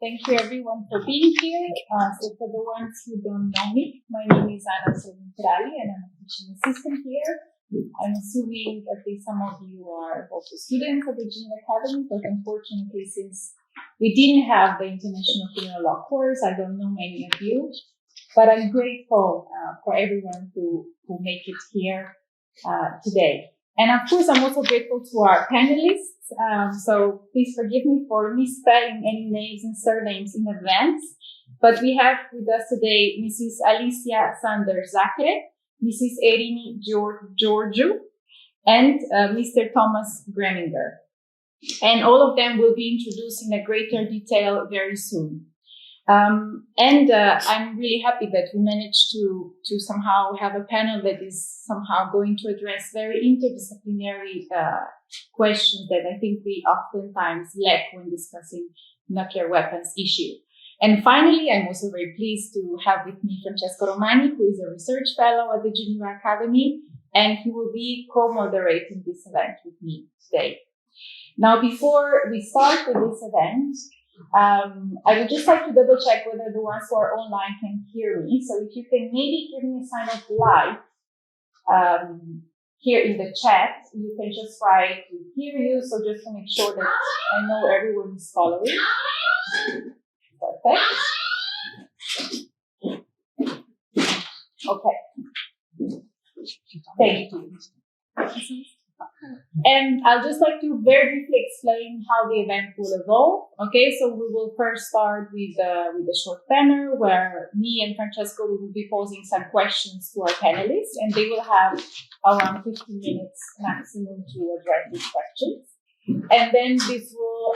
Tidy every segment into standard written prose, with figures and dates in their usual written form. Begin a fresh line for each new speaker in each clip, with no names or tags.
thank you everyone for being here. So for the ones who don't know me, my name is Anna Humanitarian and I'm a teaching assistant here. I'm assuming at least some of you are also students of the General Academy, but unfortunately, since we didn't have the International Criminal Law course, I don't know many of you, but I'm grateful for everyone who make it here today. And of course, I'm also grateful to our panelists. So please forgive me for misspelling any names and surnames in advance. But we have with us today Mrs. Alicia Sander-Zacre, Mrs. Erini Georgiou, and Mr. Thomas Greminger. And all of them will be introduced in a greater detail very soon. I'm really happy that we managed to somehow have a panel that is somehow going to address very interdisciplinary questions that I think we oftentimes lack when discussing nuclear weapons issue. And finally, I'm also very pleased to have with me Francesco Romani, who is a research fellow at the Geneva Academy, and he will be co-moderating this event with me today. Now, before we start with this event, I would just like to double check whether the ones who are online can hear me. So if you can maybe give me a sign of live here in the chat, you can just write to hear you. So just to make sure that I know everyone is following. Perfect. Okay. Thank you. And I'll just like to very briefly explain how the event will evolve. Okay, so we will first start with a short panel where me and Francesco will be posing some questions to our panelists, and they will have around 15 minutes maximum to address these questions. And then this will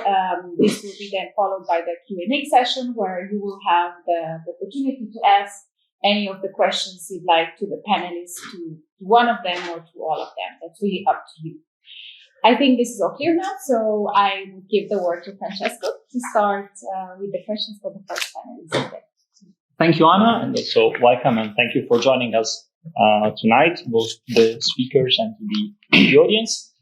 be then followed by the Q&A session where you will have the opportunity to ask any of the questions you'd like to the panelists, to one of them or to all of them. That's really up to you. I think this is all clear now, so I will give the word to Francesco to start with the questions for the first panelist today.
Thank you, Anna, and also welcome and thank you for joining us tonight, both the speakers and to the audience.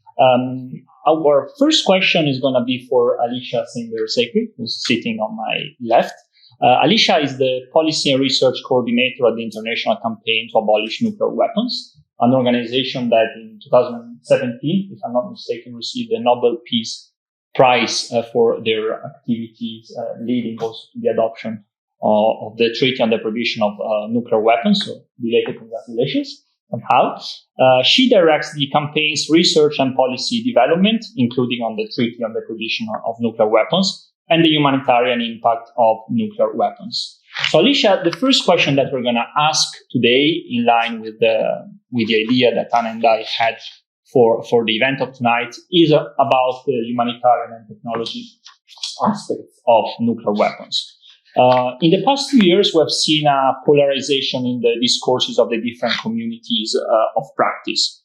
Our first question is going to be for Alicia Sander-Zacre, who's sitting on my left. Alicia is the Policy and Research Coordinator at the International Campaign to Abolish Nuclear Weapons, an organization that in 2017, if I'm not mistaken, received the Nobel Peace Prize for their activities, leading also to the adoption of the Treaty on the Prohibition of Nuclear Weapons. So, related congratulations somehow. She directs the campaign's research and policy development, including on the Treaty on the Prohibition of Nuclear Weapons and the humanitarian impact of nuclear weapons. So, Alicia, the first question that we're going to ask today, in line with the idea that Anna and I had for the event of tonight, is about the humanitarian and technology aspects of nuclear weapons. In the past 2 years, we have seen a polarization in the discourses of the different communities of practice.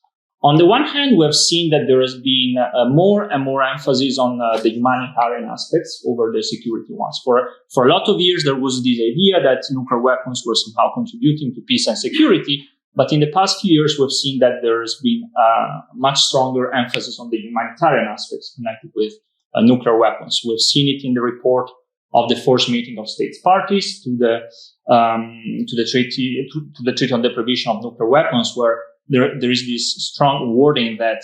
On the one hand, we have seen that there has been more and more emphasis on the humanitarian aspects over the security ones. For a lot of years, there was this idea that nuclear weapons were somehow contributing to peace and security. But in the past few years, we've seen that there has been much stronger emphasis on the humanitarian aspects connected with nuclear weapons. We've seen it in the report of the fourth meeting of states parties to the treaty on the prohibition of nuclear weapons, where there is this strong wording that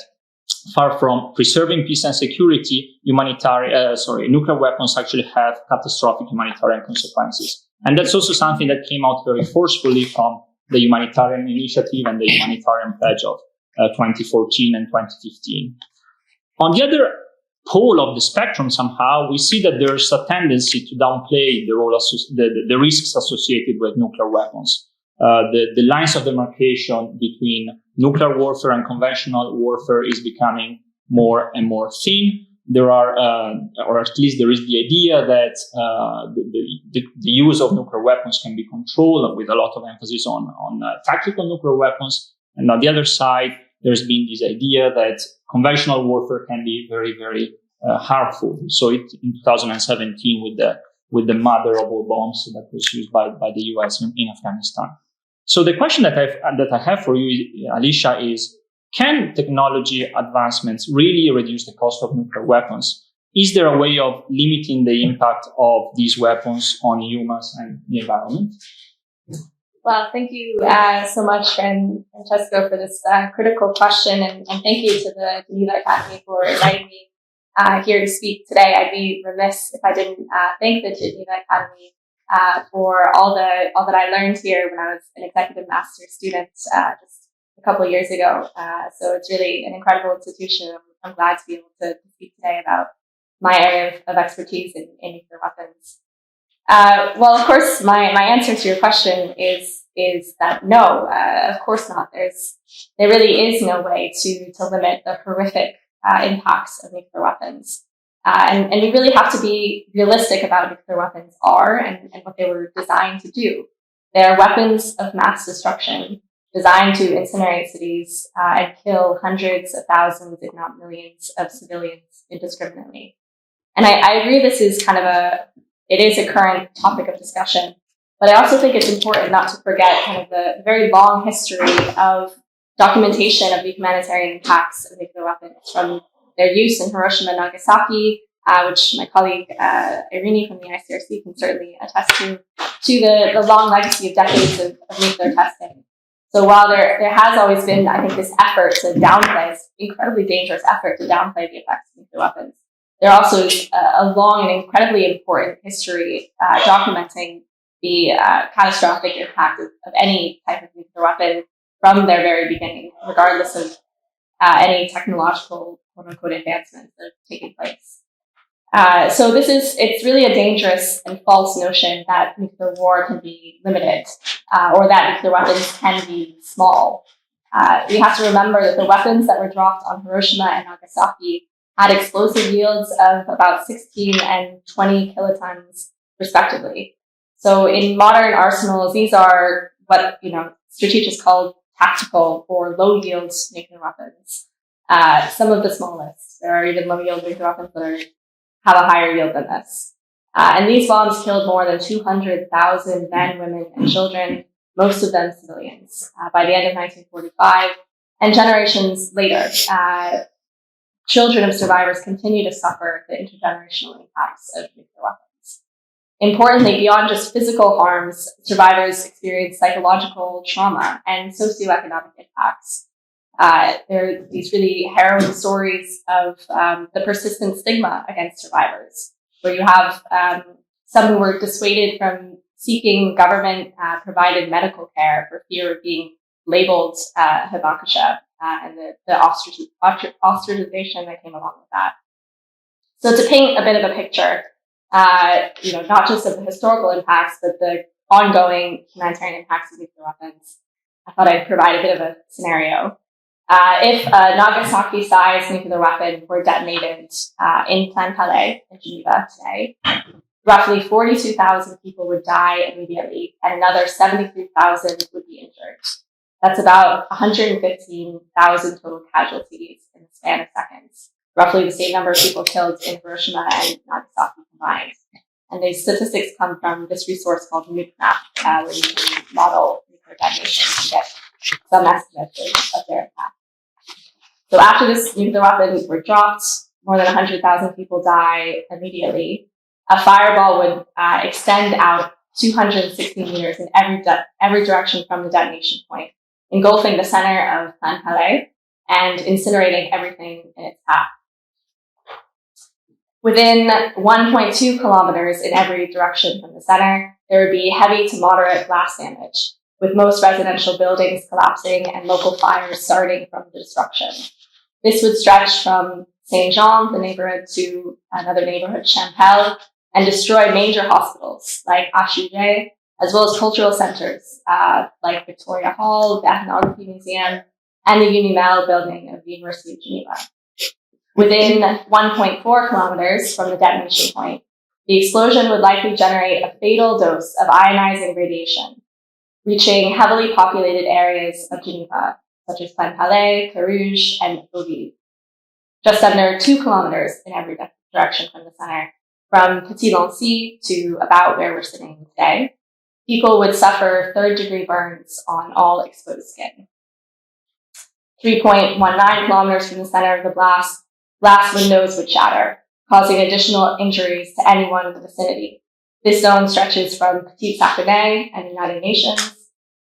far from preserving peace and security, nuclear weapons actually have catastrophic humanitarian consequences. And that's also something that came out very forcefully from the humanitarian initiative and the humanitarian pledge of 2014 and 2015. On the other pole of the spectrum, somehow, we see that there's a tendency to downplay the risks associated with nuclear weapons. The lines of demarcation between nuclear warfare and conventional warfare is becoming more and more thin. There are, or at least there is the idea that the use of nuclear weapons can be controlled with a lot of emphasis on tactical nuclear weapons. And on the other side, there's been this idea that conventional warfare can be very, very harmful. So in 2017 with the mother of all bombs that was used by the US in Afghanistan. So the question that I have for you, Alicia, is: can technology advancements really reduce the cost of nuclear weapons? is there a way of limiting the impact of these weapons on humans and the environment?
Well, thank you so much, Francesco, for this critical question, and thank you to the Geneva Academy for inviting me here to speak today. I'd be remiss if I didn't thank the Geneva Academy for all that I learned here when I was an executive master's student just a couple of years ago. So it's really an incredible institution. I'm glad to be able to speak today about my area of expertise in nuclear weapons. Well, of course, my answer to your question is that no, of course not. There really is no way to limit the horrific impacts of nuclear weapons. And we really have to be realistic about what nuclear weapons are and what they were designed to do. They are weapons of mass destruction designed to incinerate cities and kill hundreds of thousands, if not millions, of civilians indiscriminately. And I agree this is it is a current topic of discussion, but I also think it's important not to forget kind of the very long history of documentation of the humanitarian impacts of nuclear weapons, from their use in Hiroshima and Nagasaki, which my colleague Irene from the ICRC can certainly attest to the long legacy of decades of nuclear testing. So while there has always been, I think, this effort to downplay, this incredibly dangerous effort to downplay the effects of nuclear weapons, there also is a long and incredibly important history documenting the catastrophic impact of any type of nuclear weapon from their very beginning, regardless of any technological, quote-unquote, advancements that have taken place. So it's really a dangerous and false notion that nuclear war can be limited or that nuclear weapons can be small. We have to remember that the weapons that were dropped on Hiroshima and Nagasaki had explosive yields of about 16 and 20 kilotons, respectively. So in modern arsenals, these are what strategists call tactical or low-yield nuclear weapons. Some of the smallest. There are even low-yield nuclear weapons that have a higher yield than this. And these bombs killed more than 200,000 men, women, and children, most of them civilians, by the end of 1945. And generations later, children of survivors continue to suffer the intergenerational impacts of nuclear weapons. Importantly, beyond just physical harms, survivors experience psychological trauma and socioeconomic impacts. There are these really harrowing stories of the persistent stigma against survivors, where you have some who were dissuaded from seeking government-provided medical care for fear of being labeled Hibakusha, and the ostracization that came along with that. So to paint a bit of a picture, not just of the historical impacts, but the ongoing humanitarian impacts of nuclear weapons, I thought I'd provide a bit of a scenario. If a Nagasaki-sized nuclear weapon were detonated in Plan Palais in Geneva today, roughly 42,000 people would die immediately, and another 73,000 would be injured. That's about 115,000 total casualties in the span of seconds, roughly the same number of people killed in Hiroshima and Nagasaki combined. And these statistics come from this resource called NucMap, where you can model nuclear detonation to get some estimates of their impact. So after this nuclear weapons were dropped, more than 100,000 people die immediately. A fireball would extend out 260 meters in every direction from the detonation point, engulfing the center of Plan Palais and incinerating everything in its path. Within 1.2 kilometers in every direction from the center, there would be heavy to moderate blast damage, with most residential buildings collapsing and local fires starting from the destruction. This would stretch from Saint-Jean, the neighborhood, to another neighborhood, Champel, and destroy major hospitals like HUG, as well as cultural centers like Victoria Hall, the Ethnography Museum, and the Unimel building of the University of Geneva. Within 1.4 kilometers from the detonation point, the explosion would likely generate a fatal dose of ionizing radiation, reaching heavily populated areas of Geneva, such as Plan Palais, Carouge, and Auville. Just under 2 kilometers in every direction from the center, from Petit-Lancy to about where we're sitting today, people would suffer third-degree burns on all exposed skin. 3.19 kilometers from the center of the blast, glass windows would shatter, causing additional injuries to anyone in the vicinity. This zone stretches from Petit Saguenay and the United Nations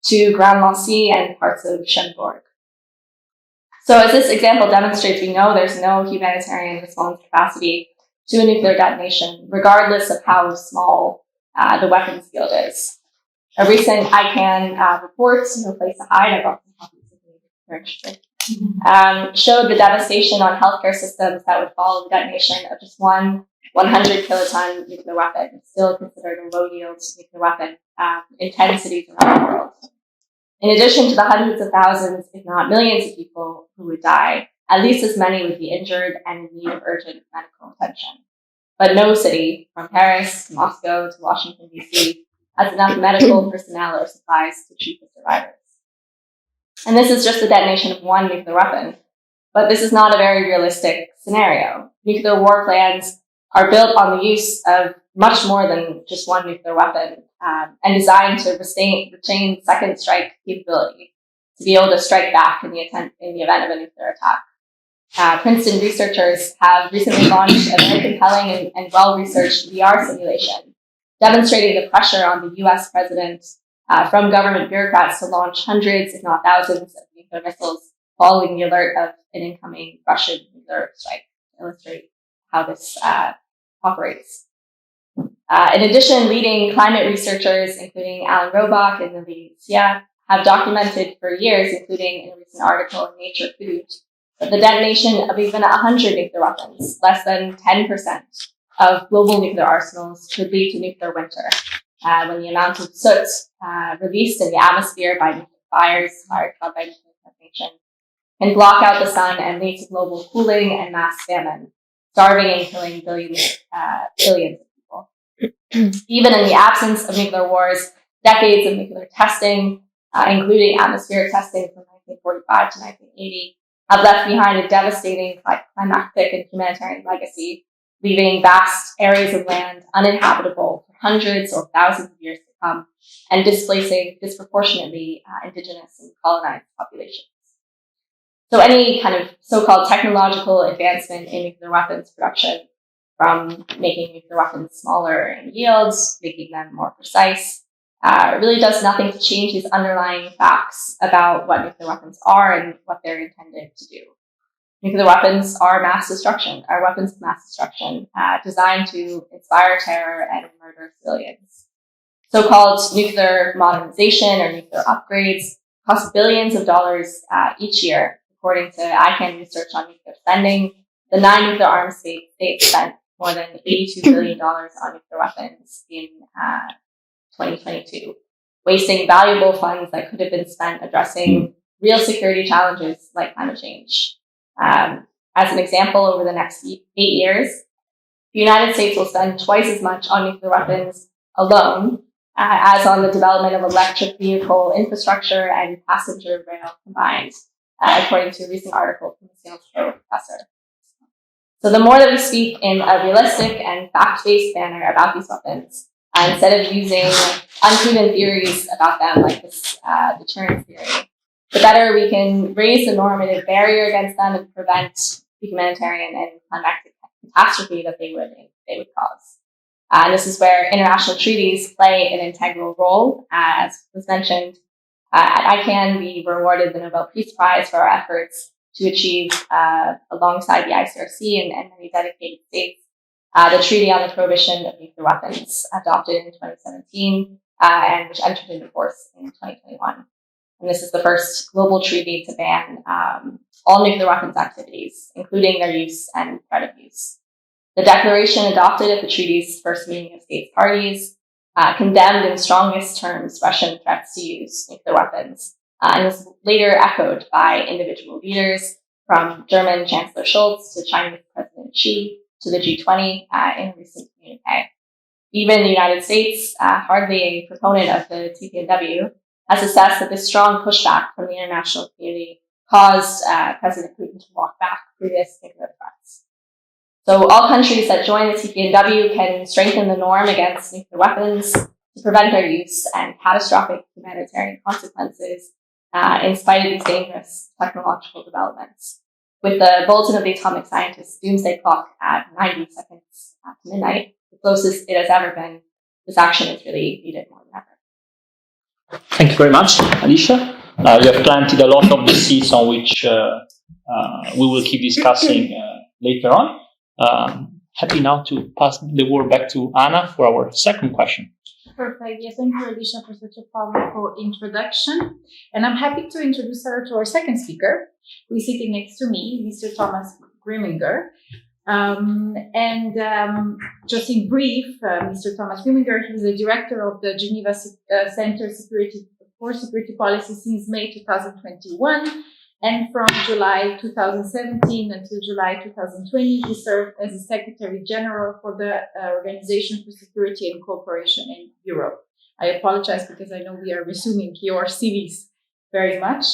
to Grand Lancy and parts of Cherbourg. So as this example demonstrates, we know there's no humanitarian response capacity to a nuclear detonation, regardless of how small the weapons field is. A recent ICANN report, No Place to Hide, I brought some copies of it if you're interested, showed the devastation on healthcare systems that would follow the detonation of just one 100 kiloton nuclear weapon, still considered a low-yield nuclear weapon in 10 cities around the world. In addition to the hundreds of thousands, if not millions of people who would die, at least as many would be injured and in need of urgent medical attention. But no city, from Paris to Moscow to Washington, D.C., has enough medical personnel or supplies to treat the survivors. And this is just the detonation of one nuclear weapon. But this is not a very realistic scenario. Nuclear war plans are built on the use of much more than just one nuclear weapon, and designed to retain second strike capability to be able to strike back in the event of a nuclear attack. Princeton researchers have recently launched a very compelling and well-researched VR simulation demonstrating the pressure on the U.S. president from government bureaucrats to launch hundreds, if not thousands, of nuclear missiles following the alert of an incoming Russian nuclear strike, to illustrate how this operates. In addition, leading climate researchers, including Alan Robock and Lily Sia, have documented for years, including in a recent article in Nature Food, that the detonation of even 100 nuclear weapons, less than 10% of global nuclear arsenals, could lead to nuclear winter, when the amount of soot released in the atmosphere by nuclear fires caused by nuclear detonation can block out the sun and lead to global cooling and mass famine, starving and killing billions of people. Even in the absence of nuclear wars, decades of nuclear testing, including atmospheric testing from 1945 to 1980, have left behind a devastating climatic and humanitarian legacy, leaving vast areas of land uninhabitable for hundreds or thousands of years to come, and displacing disproportionately indigenous and colonized populations. So any kind of so-called technological advancement in nuclear weapons production, from making nuclear weapons smaller in yields, making them more precise, really does nothing to change these underlying facts about what nuclear weapons are and what they're intended to do. Nuclear weapons are mass destruction, are weapons of mass destruction, designed to inspire terror and murder civilians. So-called nuclear modernization or nuclear upgrades cost billions of dollars each year, according to ICANN research on nuclear spending. The 9 nuclear armed states spent more than $82 billion on nuclear weapons in 2022, wasting valuable funds that could have been spent addressing real security challenges like climate change. As an example, over the next 8 years, the United States will spend twice as much on nuclear weapons alone as on the development of electric vehicle infrastructure and passenger rail combined, according to a recent article from a Salesforce professor. So the more that we speak in a realistic and fact-based manner about these weapons, instead of using unproven theories about them like this deterrence theory, the better we can raise the normative barrier against them and prevent the humanitarian and climactic catastrophe that they would cause. And this is where international treaties play an integral role. As was mentioned, at ICANN, we were awarded the Nobel Peace Prize for our efforts to achieve, alongside the ICRC and many dedicated states, the Treaty on the Prohibition of Nuclear Weapons, adopted in 2017, and which entered into force in 2021. And this is the first global treaty to ban all nuclear weapons activities, including their use and threat of use. The declaration adopted at the treaty's first meeting of states parties condemned in strongest terms Russian threats to use nuclear weapons, and was later echoed by individual leaders, from German Chancellor Scholz to Chinese President Xi to the G20 in a recent communique. Even the United States, hardly a proponent of the TPNW, has assessed that this strong pushback from the international community caused President Putin to walk back previous nuclear threats. So all countries that join the TPNW can strengthen the norm against nuclear weapons to prevent their use and catastrophic humanitarian consequences in spite of these dangerous technological developments. with the bulletin of the atomic scientist doomsday clock at 90 seconds after midnight, the closest it has ever been, this action is really needed more than ever.
Thank you very much, Alicia. You have planted a lot of the seeds on which we will keep discussing later on. Happy now to pass the word back to Anna for our second question.
Perfect. Yes, thank you, Alicia, for such a powerful introduction. And I'm happy to introduce her to our second speaker, who is sitting next to me, Mr. Thomas Griminger. Just in brief, Mr. Thomas Griminger, he's the director of the Geneva Center for Security Policy since May 2021. And from July 2017 until July 2020, he served as the Secretary General for the Organization for Security and Cooperation in Europe. I apologize because I know we are resuming your CVs very much,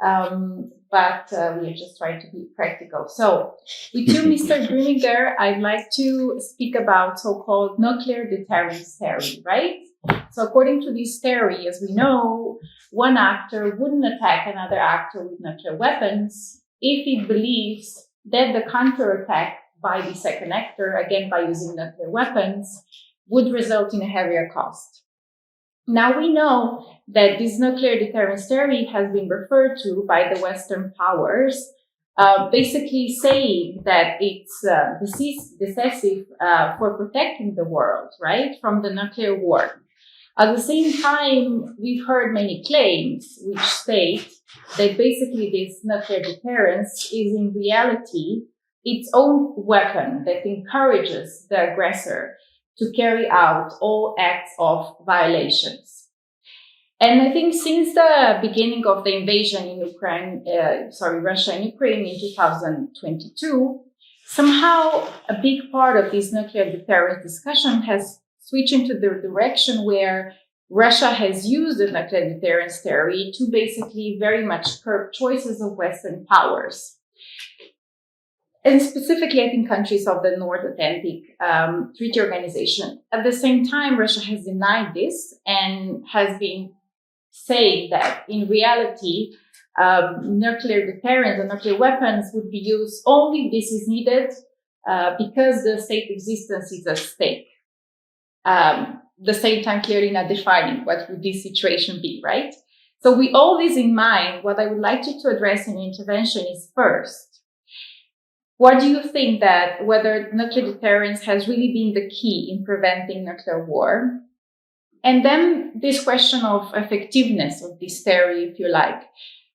but we are just trying to be practical. So with you, Mr. Griminger, I'd like to speak about so-called nuclear deterrence theory, right? So according to this theory, as we know, one actor wouldn't attack another actor with nuclear weapons if he believes that the counterattack by the second actor, again by using nuclear weapons, would result in a heavier cost. Now we know that this nuclear deterrence theory has been referred to by the Western powers, basically saying that it's decisive for protecting the world, right, from the nuclear war. At the same time, we've heard many claims which state that basically this nuclear deterrence is in reality its own weapon that encourages the aggressor to carry out all acts of violations. And I think since the beginning of the invasion in Russia and Ukraine in 2022, somehow a big part of this nuclear deterrence discussion has switch into the direction where Russia has used the nuclear deterrence theory to basically very much curb choices of Western powers. And specifically, I think countries of the North Atlantic Treaty Organization. At the same time, Russia has denied this and has been saying that in reality, nuclear deterrence and nuclear weapons would be used only if this is needed because the state existence is at stake. The same time clearly not defining what would this situation be, right? So with all this in mind, what I would like you to address in the intervention is first, what do you think that whether nuclear deterrence has really been the key in preventing nuclear war? And then this question of effectiveness of this theory, if you like.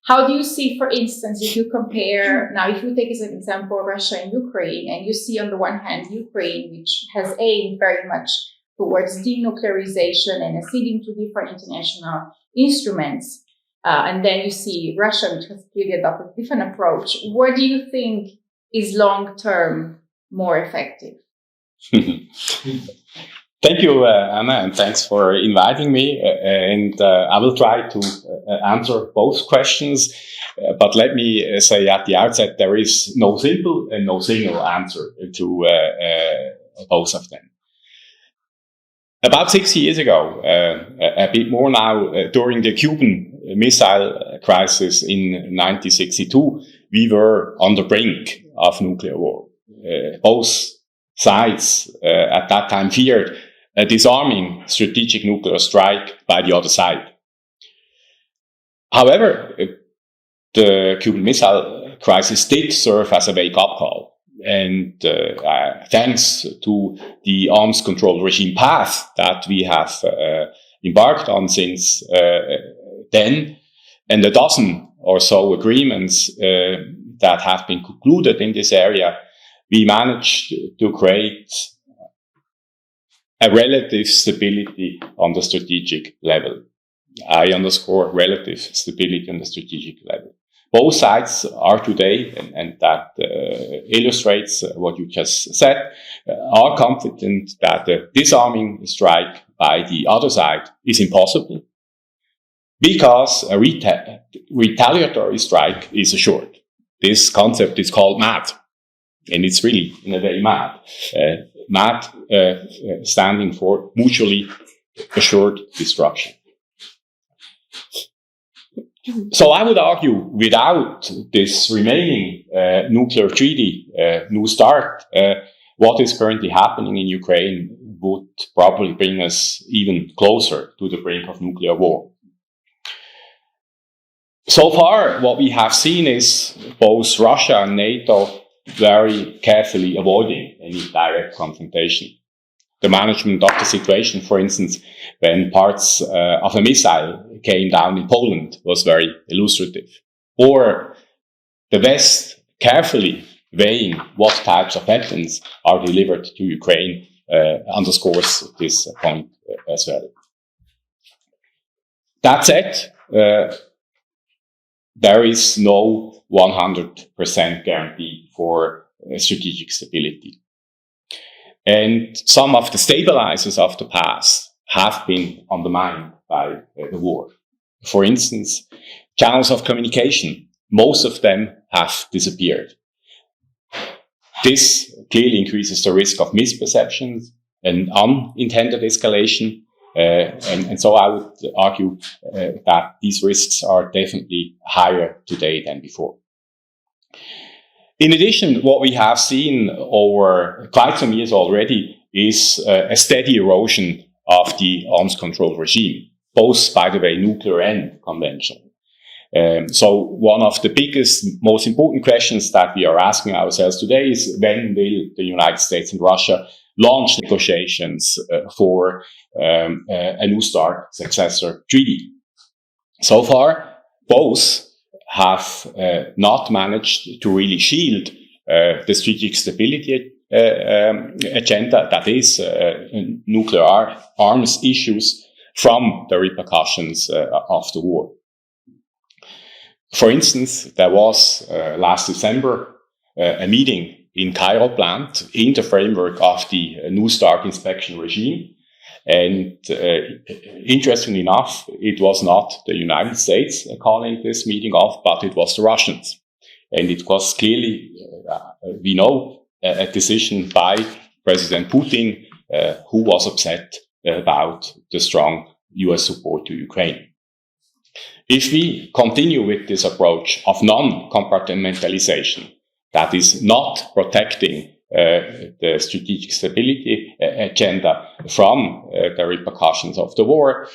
How do you see, for instance, if you compare, now if you take as an example Russia and Ukraine, and you see on the one hand Ukraine, which has aimed very much towards denuclearization and acceding to different international instruments. And then you see Russia, which has clearly adopted a different approach. What do you think is long-term more effective?
Thank you, Anna, and thanks for inviting me. I will try to answer both questions. But let me say at the outset, there is no simple and no single answer to both of them. About 6 years ago, a bit more now, during the Cuban Missile Crisis in 1962, we were on the brink of nuclear war. Both sides at that time feared a disarming strategic nuclear strike by the other side. However, the Cuban Missile Crisis did serve as a wake-up call. And thanks to the arms control regime path that we have embarked on since then, and a dozen or so agreements that have been concluded in this area, we managed to create a relative stability on the strategic level. I underscore relative stability on the strategic level. Both sides are today, and that illustrates what you just said, are confident that the disarming strike by the other side is impossible because a retaliatory strike is assured. This concept is called MAD, and it's really, in a way, MAD. MAD standing for mutually assured destruction. So I would argue, without this remaining nuclear treaty, New START, what is currently happening in Ukraine would probably bring us even closer to the brink of nuclear war. So far, what we have seen is both Russia and NATO very carefully avoiding any direct confrontation. The management of the situation, for instance, when parts of a missile came down in Poland, was very illustrative. Or the West carefully weighing what types of weapons are delivered to Ukraine underscores this point as well. That said, there is no 100% guarantee for strategic stability. And some of the stabilizers of the past have been undermined by the war. For instance, channels of communication, most of them have disappeared. This clearly increases the risk of misperceptions and unintended escalation. And so I would argue that these risks are definitely higher today than before. In addition, what we have seen over quite some years already is a steady erosion of the arms control regime, both, by the way, nuclear and conventional. So one of the biggest, most important questions that we are asking ourselves today is, when will the United States and Russia launch negotiations for a New START successor treaty? So far, both have not managed to really shield the strategic stability agenda, that is, nuclear arms issues, from the repercussions of the war. For instance, there was last December a meeting in Cairo planned in the framework of the New START inspection regime. And interestingly enough, it was not the United States calling this meeting off, but it was the Russians. And it was clearly, we know, a decision by President Putin, who was upset about the strong US support to Ukraine. If we continue with this approach of non-compartmentalization, that is not protecting the strategic stability agenda from the repercussions of the war,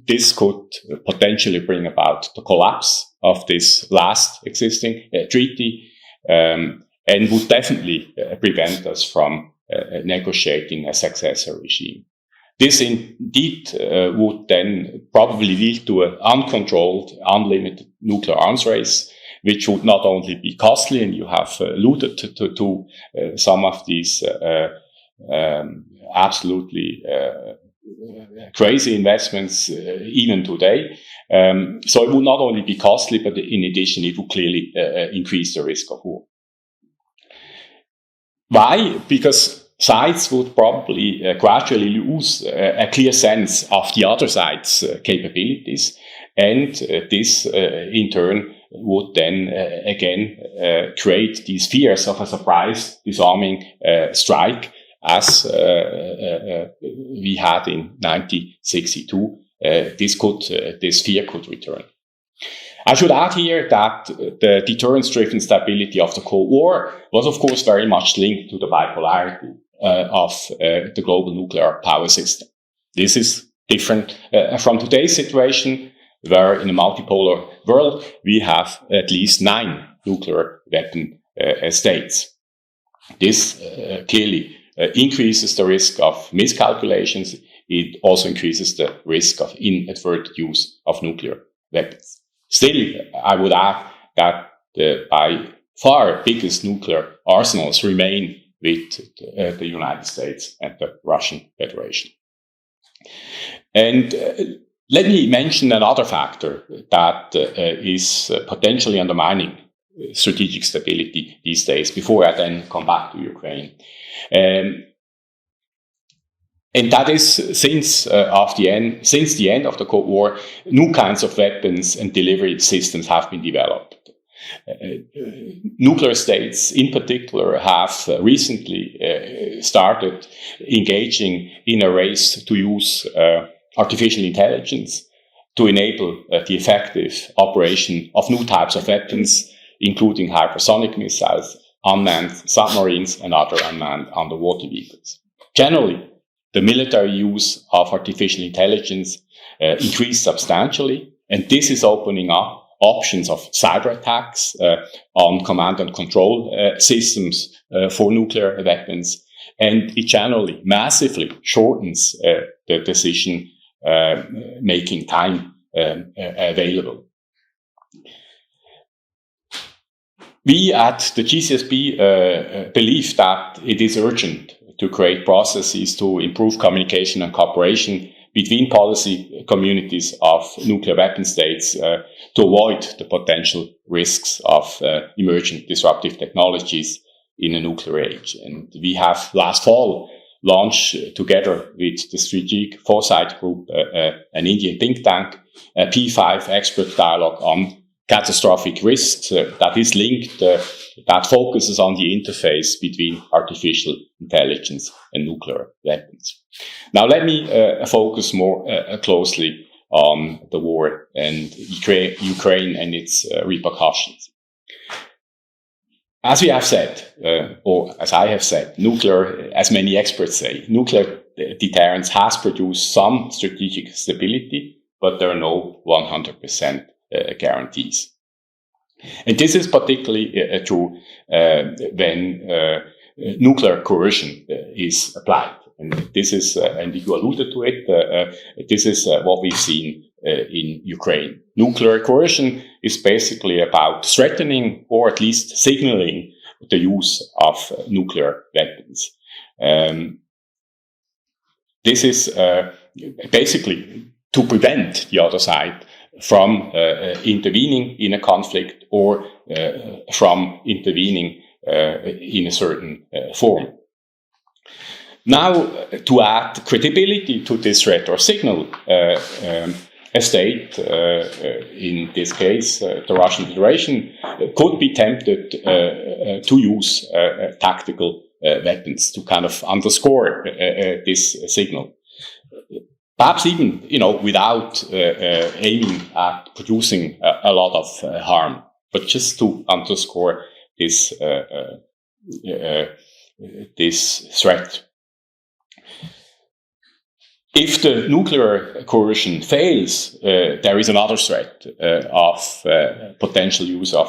this could potentially bring about the collapse of this last existing treaty, and would definitely prevent us from negotiating a successor regime. This indeed would then probably lead to an uncontrolled, unlimited nuclear arms race, which would not only be costly, and you have alluded to some of these absolutely crazy investments even today. So it would not only be costly, but in addition, it would clearly increase the risk of war. Why? Because sides would probably gradually lose a clear sense of the other side's capabilities, and this in turn would then again create these fears of a surprise disarming strike, as we had in 1962. This fear could return. I should add here that the deterrence-driven stability of the Cold War was, of course, very much linked to the bipolarity of the global nuclear power system. This is different from today's situation, where in a multipolar world we have at least 9 nuclear weapon states. This clearly increases the risk of miscalculations. It also increases the risk of inadvertent use of nuclear weapons. Still, I would add that the by far biggest nuclear arsenals remain with the United States and the Russian Federation. And let me mention another factor that is potentially undermining strategic stability these days, before I then come back to Ukraine. And that is, since the end of the Cold War, new kinds of weapons and delivery systems have been developed. Nuclear states, in particular, have recently started engaging in a race to use artificial intelligence to enable the effective operation of new types of weapons, including hypersonic missiles, unmanned submarines, and other unmanned underwater vehicles. Generally, the military use of artificial intelligence increased substantially, and this is opening up options of cyber attacks on command and control systems for nuclear weapons, and it generally massively shortens the decision making time available. We at the GCSB believe that it is urgent to create processes to improve communication and cooperation between policy communities of nuclear weapon states to avoid the potential risks of emergent disruptive technologies in a nuclear age. And we have last fall launched, together with the Strategic Foresight Group, an Indian think tank, a P5 expert dialogue on catastrophic risks that is linked, that focuses on the interface between artificial intelligence and nuclear weapons. Now let me focus more closely on the war and Ukraine and its repercussions. As we have said, or as I have said, nuclear, as many experts say, nuclear deterrence has produced some strategic stability, but there are no 100% guarantees. And this is particularly true when nuclear coercion is applied. And this is, and you alluded to it, this is what we've seen in Ukraine. Nuclear coercion is basically about threatening or at least signaling the use of nuclear weapons. This is basically to prevent the other side from intervening in a conflict or from intervening in a certain form. Now, to add credibility to this threat or signal, a state, in this case the Russian Federation, could be tempted to use tactical weapons to kind of underscore this signal. Perhaps even, without aiming at producing a lot of harm, but just to underscore this this threat. If the nuclear coercion fails, there is another threat of potential use of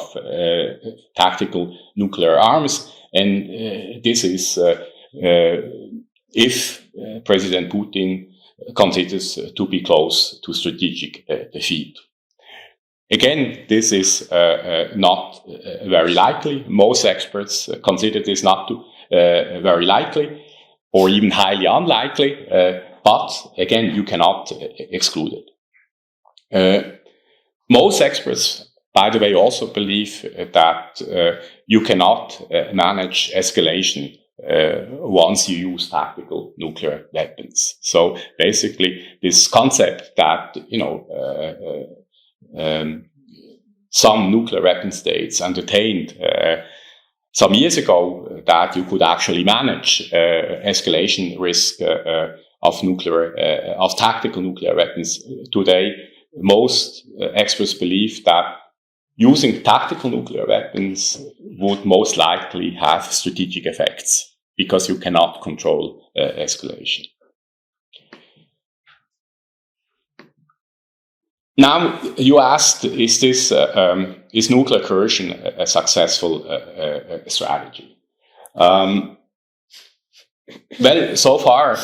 tactical nuclear arms, and this is if President Putin considers to be close to strategic defeat. Again, this is not very likely. Most experts consider this not to very likely or even highly unlikely, but again, you cannot exclude it. Most experts, by the way, also believe that you cannot manage escalation once you use tactical nuclear weapons. So basically, this concept that some nuclear weapon states entertained some years ago that you could actually manage escalation risk of tactical nuclear weapons. Today, most experts believe that using tactical nuclear weapons would most likely have strategic effects because you cannot control escalation. Now, you asked, is nuclear coercion a successful strategy? Well, so far,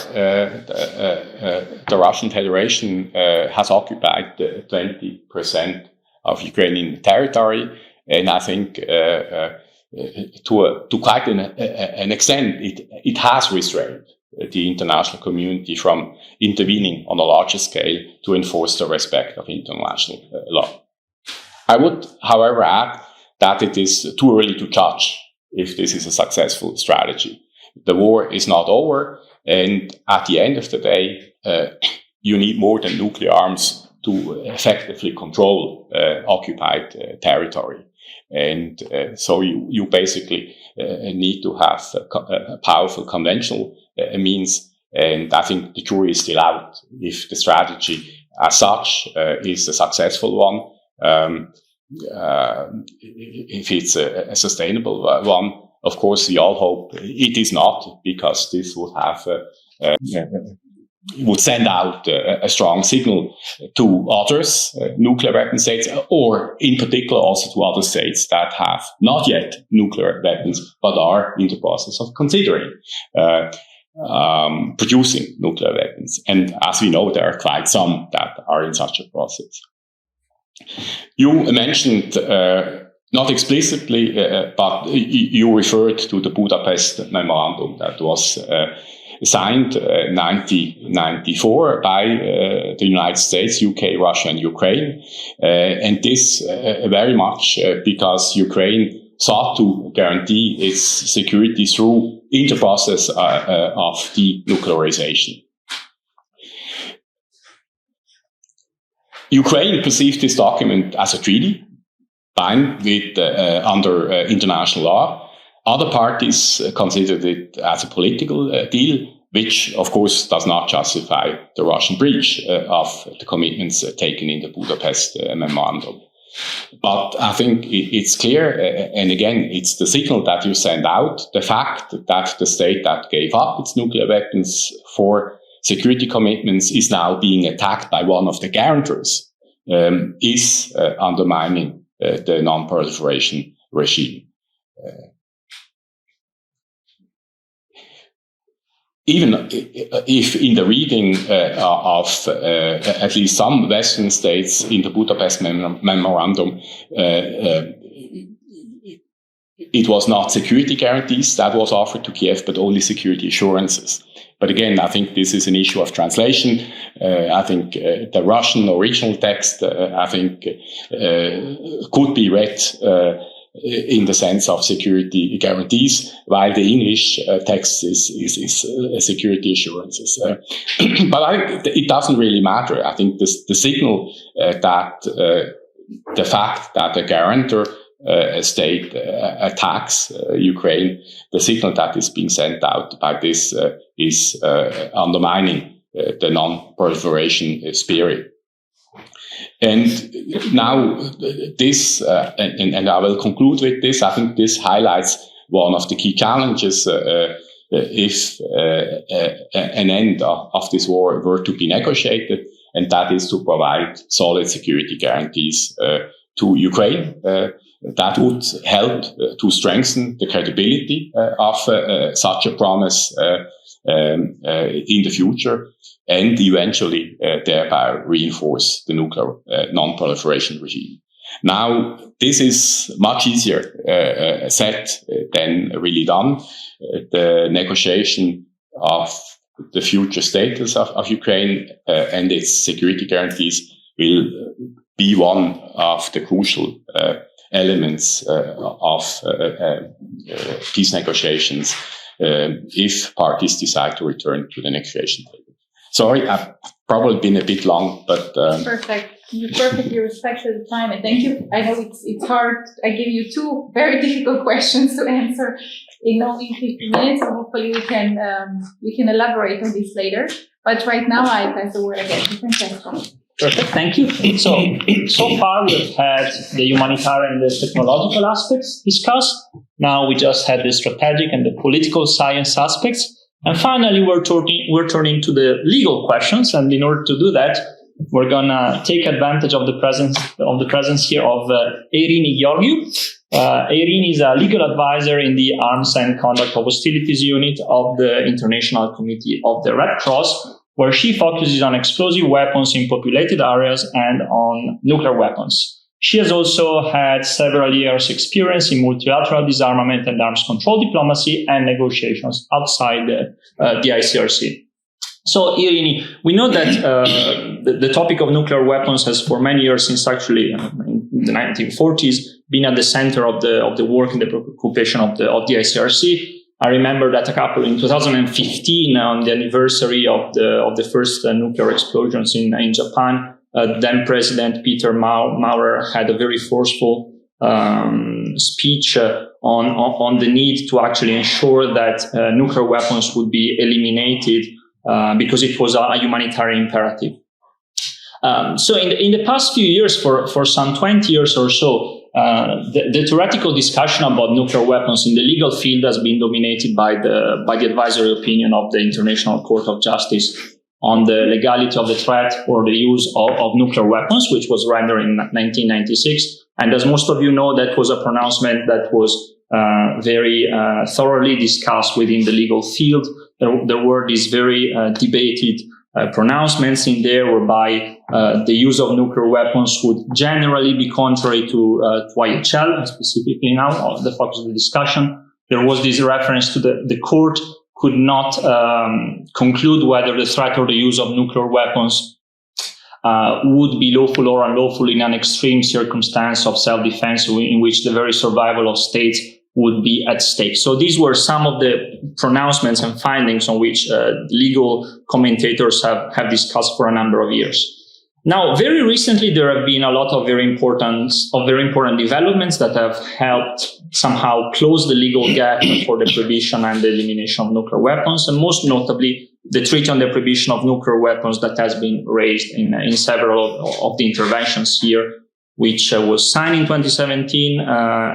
the Russian Federation has occupied 20% of Ukrainian territory, and I think to quite an extent, it has restrained the international community from intervening on a larger scale to enforce the respect of international law. I would, however, add that it is too early to judge if this is a successful strategy. The war is not over, and at the end of the day, you need more than nuclear arms to effectively control occupied territory. And so you basically need to have a powerful conventional means, and I think the jury is still out if the strategy as such is a successful one. If it's a sustainable one, of course, we all hope it is not, because this would have would send out a strong signal to others, nuclear weapon states, or in particular also to other states that have not yet nuclear weapons, but are in the process of considering producing nuclear weapons. And as we know, there are quite some that are in such a process. You mentioned, not explicitly, but you referred to the Budapest Memorandum that was signed 1994 by the United States, UK, Russia, and Ukraine. And this very much because Ukraine sought to guarantee its security through in the process of denuclearization. Ukraine perceived this document as a treaty bound with under international law. Other parties considered it as a political deal, which, of course, does not justify the Russian breach of the commitments taken in the Budapest Memorandum. But I think it's clear, and again, it's the signal that you send out, the fact that the state that gave up its nuclear weapons for security commitments is now being attacked by one of the guarantors, is undermining the non-proliferation regime. Even if in the reading of at least some Western states in the Budapest Memorandum, it was not security guarantees that was offered to Kiev, but only security assurances. But again, I think this is an issue of translation. I think the Russian original text, I think, could be read in the sense of security guarantees, while the English text is security assurances. But I think it doesn't really matter. I think the signal that the fact that a guarantor state attacks Ukraine, the signal that is being sent out by this is undermining the non-proliferation spirit. And now this, and I will conclude with this, I think this highlights one of the key challenges if an end of this war were to be negotiated, and that is to provide solid security guarantees to Ukraine. That would help to strengthen the credibility of such a promise in the future, and eventually thereby reinforce the nuclear non-proliferation regime. Now, this is much easier said than really done. The negotiation of the future status of Ukraine and its security guarantees will be one of the crucial elements of peace negotiations if parties decide to return to the negotiation table. Sorry, I've probably been a bit long, but...
Perfect. You perfectly respected the time, and thank you. I know it's hard. I gave you two very difficult questions to answer in only 15 minutes, so hopefully we can elaborate on this later. But right now, I pass the word again to Francesco.
Perfect, thank you. So far we've had the humanitarian and the technological aspects discussed. Now we just had the strategic and the political science aspects. And finally, we're turning to the legal questions. And in order to do that, we're gonna take advantage of the presence here of Eirini Georgiou. Eirini is a legal advisor in the Arms and Conduct of Hostilities unit of the International Committee of the Red Cross, where she focuses on explosive weapons in populated areas and on nuclear weapons. She has also had several years' experience in multilateral disarmament and arms control diplomacy and negotiations outside the ICRC. So, Eirini, we know that the topic of nuclear weapons has for many years, since actually in the 1940s, been at the center of the work and the preoccupation of the ICRC. I remember that in 2015, on the anniversary of the first nuclear explosions in Japan, then President Peter Maurer had a very forceful speech on the need to actually ensure that nuclear weapons would be eliminated because it was a humanitarian imperative. So in the past few years, for some 20 years or so, the theoretical discussion about nuclear weapons in the legal field has been dominated by the advisory opinion of the International Court of Justice on the legality of the threat or the use of nuclear weapons, which was rendered in 1996. And as most of you know, that was a pronouncement that was very thoroughly discussed within the legal field. There were these very debated pronouncements in there whereby the use of nuclear weapons would generally be contrary to IHL, specifically now, the focus of the discussion. There was this reference to the court could not conclude whether the threat or the use of nuclear weapons would be lawful or unlawful in an extreme circumstance of self-defense in which the very survival of states would be at stake. So these were some of the pronouncements and findings on which legal commentators have discussed for a number of years. Now, very recently, there have been a lot of very important developments that have helped somehow close the legal gap for the prohibition and the elimination of nuclear weapons, and most notably, the Treaty on the Prohibition of Nuclear Weapons that has been raised in several of the interventions here, which was signed in 2017,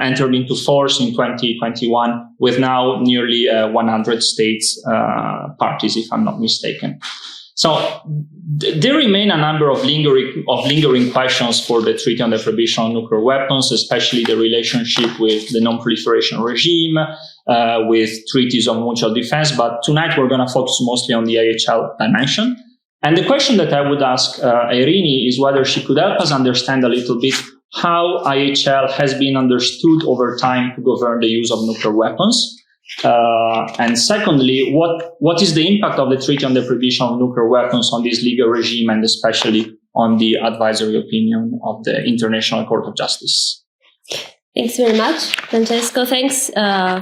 entered into force in 2021, with now nearly 100 states parties, if I'm not mistaken. So there remain a number of lingering questions for the Treaty on the Prohibition of Nuclear Weapons, especially the relationship with the non-proliferation regime, with treaties of mutual defense. But tonight we're going to focus mostly on the IHL dimension. And the question that I would ask Irini is whether she could help us understand a little bit how IHL has been understood over time to govern the use of nuclear weapons. And secondly, what is the impact of the Treaty on the Prohibition of Nuclear Weapons on this legal regime and especially on the advisory opinion of the International Court of Justice?
Thanks very much, Francesco. Thanks,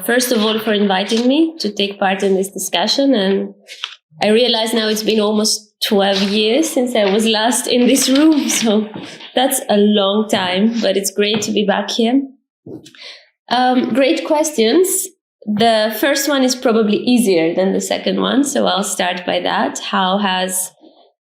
first of all, for inviting me to take part in this discussion. And I realize now it's been almost 12 years since I was last in this room. So that's a long time, but it's great to be back here. Great questions. The first one is probably easier than the second one, so I'll start by that. How has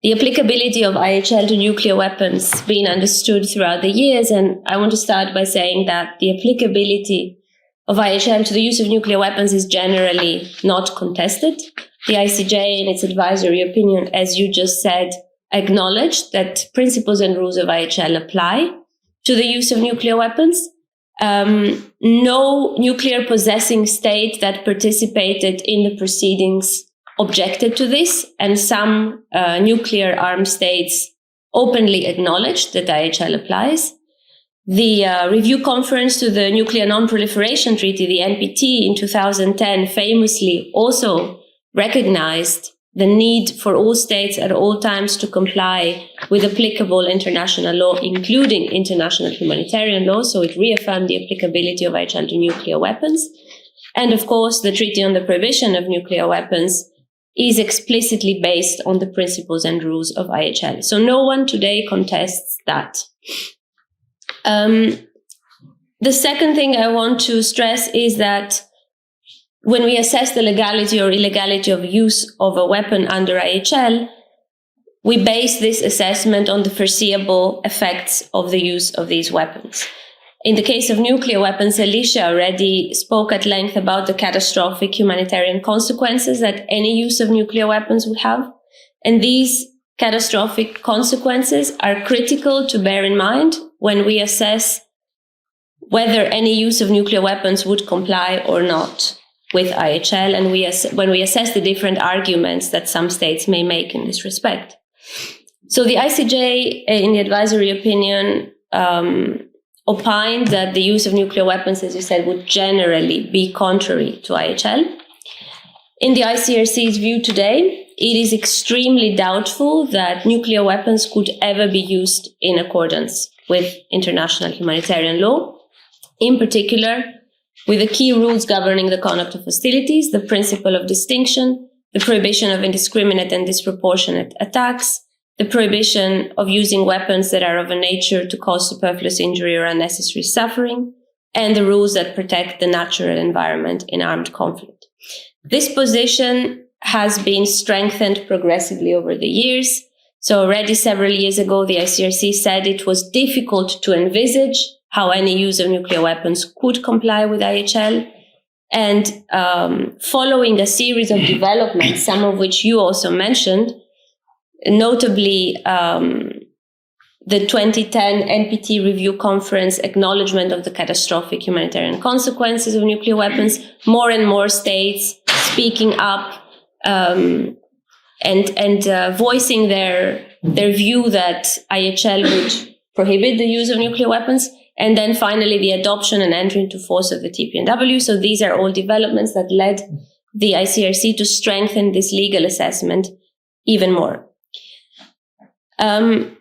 the applicability of IHL to nuclear weapons been understood throughout the years? And I want to start by saying that the applicability of IHL to the use of nuclear weapons is generally not contested. The ICJ, in its advisory opinion, as you just said, acknowledged that principles and rules of IHL apply to the use of nuclear weapons. No nuclear possessing state that participated in the proceedings objected to this, and some nuclear armed states openly acknowledged that IHL applies. The review conference to the Nuclear Non-Proliferation Treaty, the NPT, in 2010 famously also recognized the need for all states at all times to comply with applicable international law, including international humanitarian law. So it reaffirmed the applicability of IHL to nuclear weapons. And of course, the Treaty on the Prohibition of Nuclear Weapons is explicitly based on the principles and rules of IHL. So no one today contests that. The second thing I want to stress is that when we assess the legality or illegality of use of a weapon under IHL, we base this assessment on the foreseeable effects of the use of these weapons. In the case of nuclear weapons, Alicia already spoke at length about the catastrophic humanitarian consequences that any use of nuclear weapons would have. And these catastrophic consequences are critical to bear in mind when we assess whether any use of nuclear weapons would comply or not with IHL, and when we assess the different arguments that some states may make in this respect. So the ICJ, in the advisory opinion, opined that the use of nuclear weapons, as you said, would generally be contrary to IHL. In the ICRC's view today, it is extremely doubtful that nuclear weapons could ever be used in accordance with international humanitarian law, in particular, with the key rules governing the conduct of hostilities, the principle of distinction, the prohibition of indiscriminate and disproportionate attacks, the prohibition of using weapons that are of a nature to cause superfluous injury or unnecessary suffering, and the rules that protect the natural environment in armed conflict. This position has been strengthened progressively over the years. So already several years ago, the ICRC said it was difficult to envisage how any use of nuclear weapons could comply with IHL. And following a series of developments, some of which you also mentioned, notably the 2010 NPT Review Conference acknowledgement of the catastrophic humanitarian consequences of nuclear weapons, more and more states speaking up and voicing their view that IHL would prohibit the use of nuclear weapons. And then finally, the adoption and entry into force of the TPNW. So these are all developments that led the ICRC to strengthen this legal assessment even more.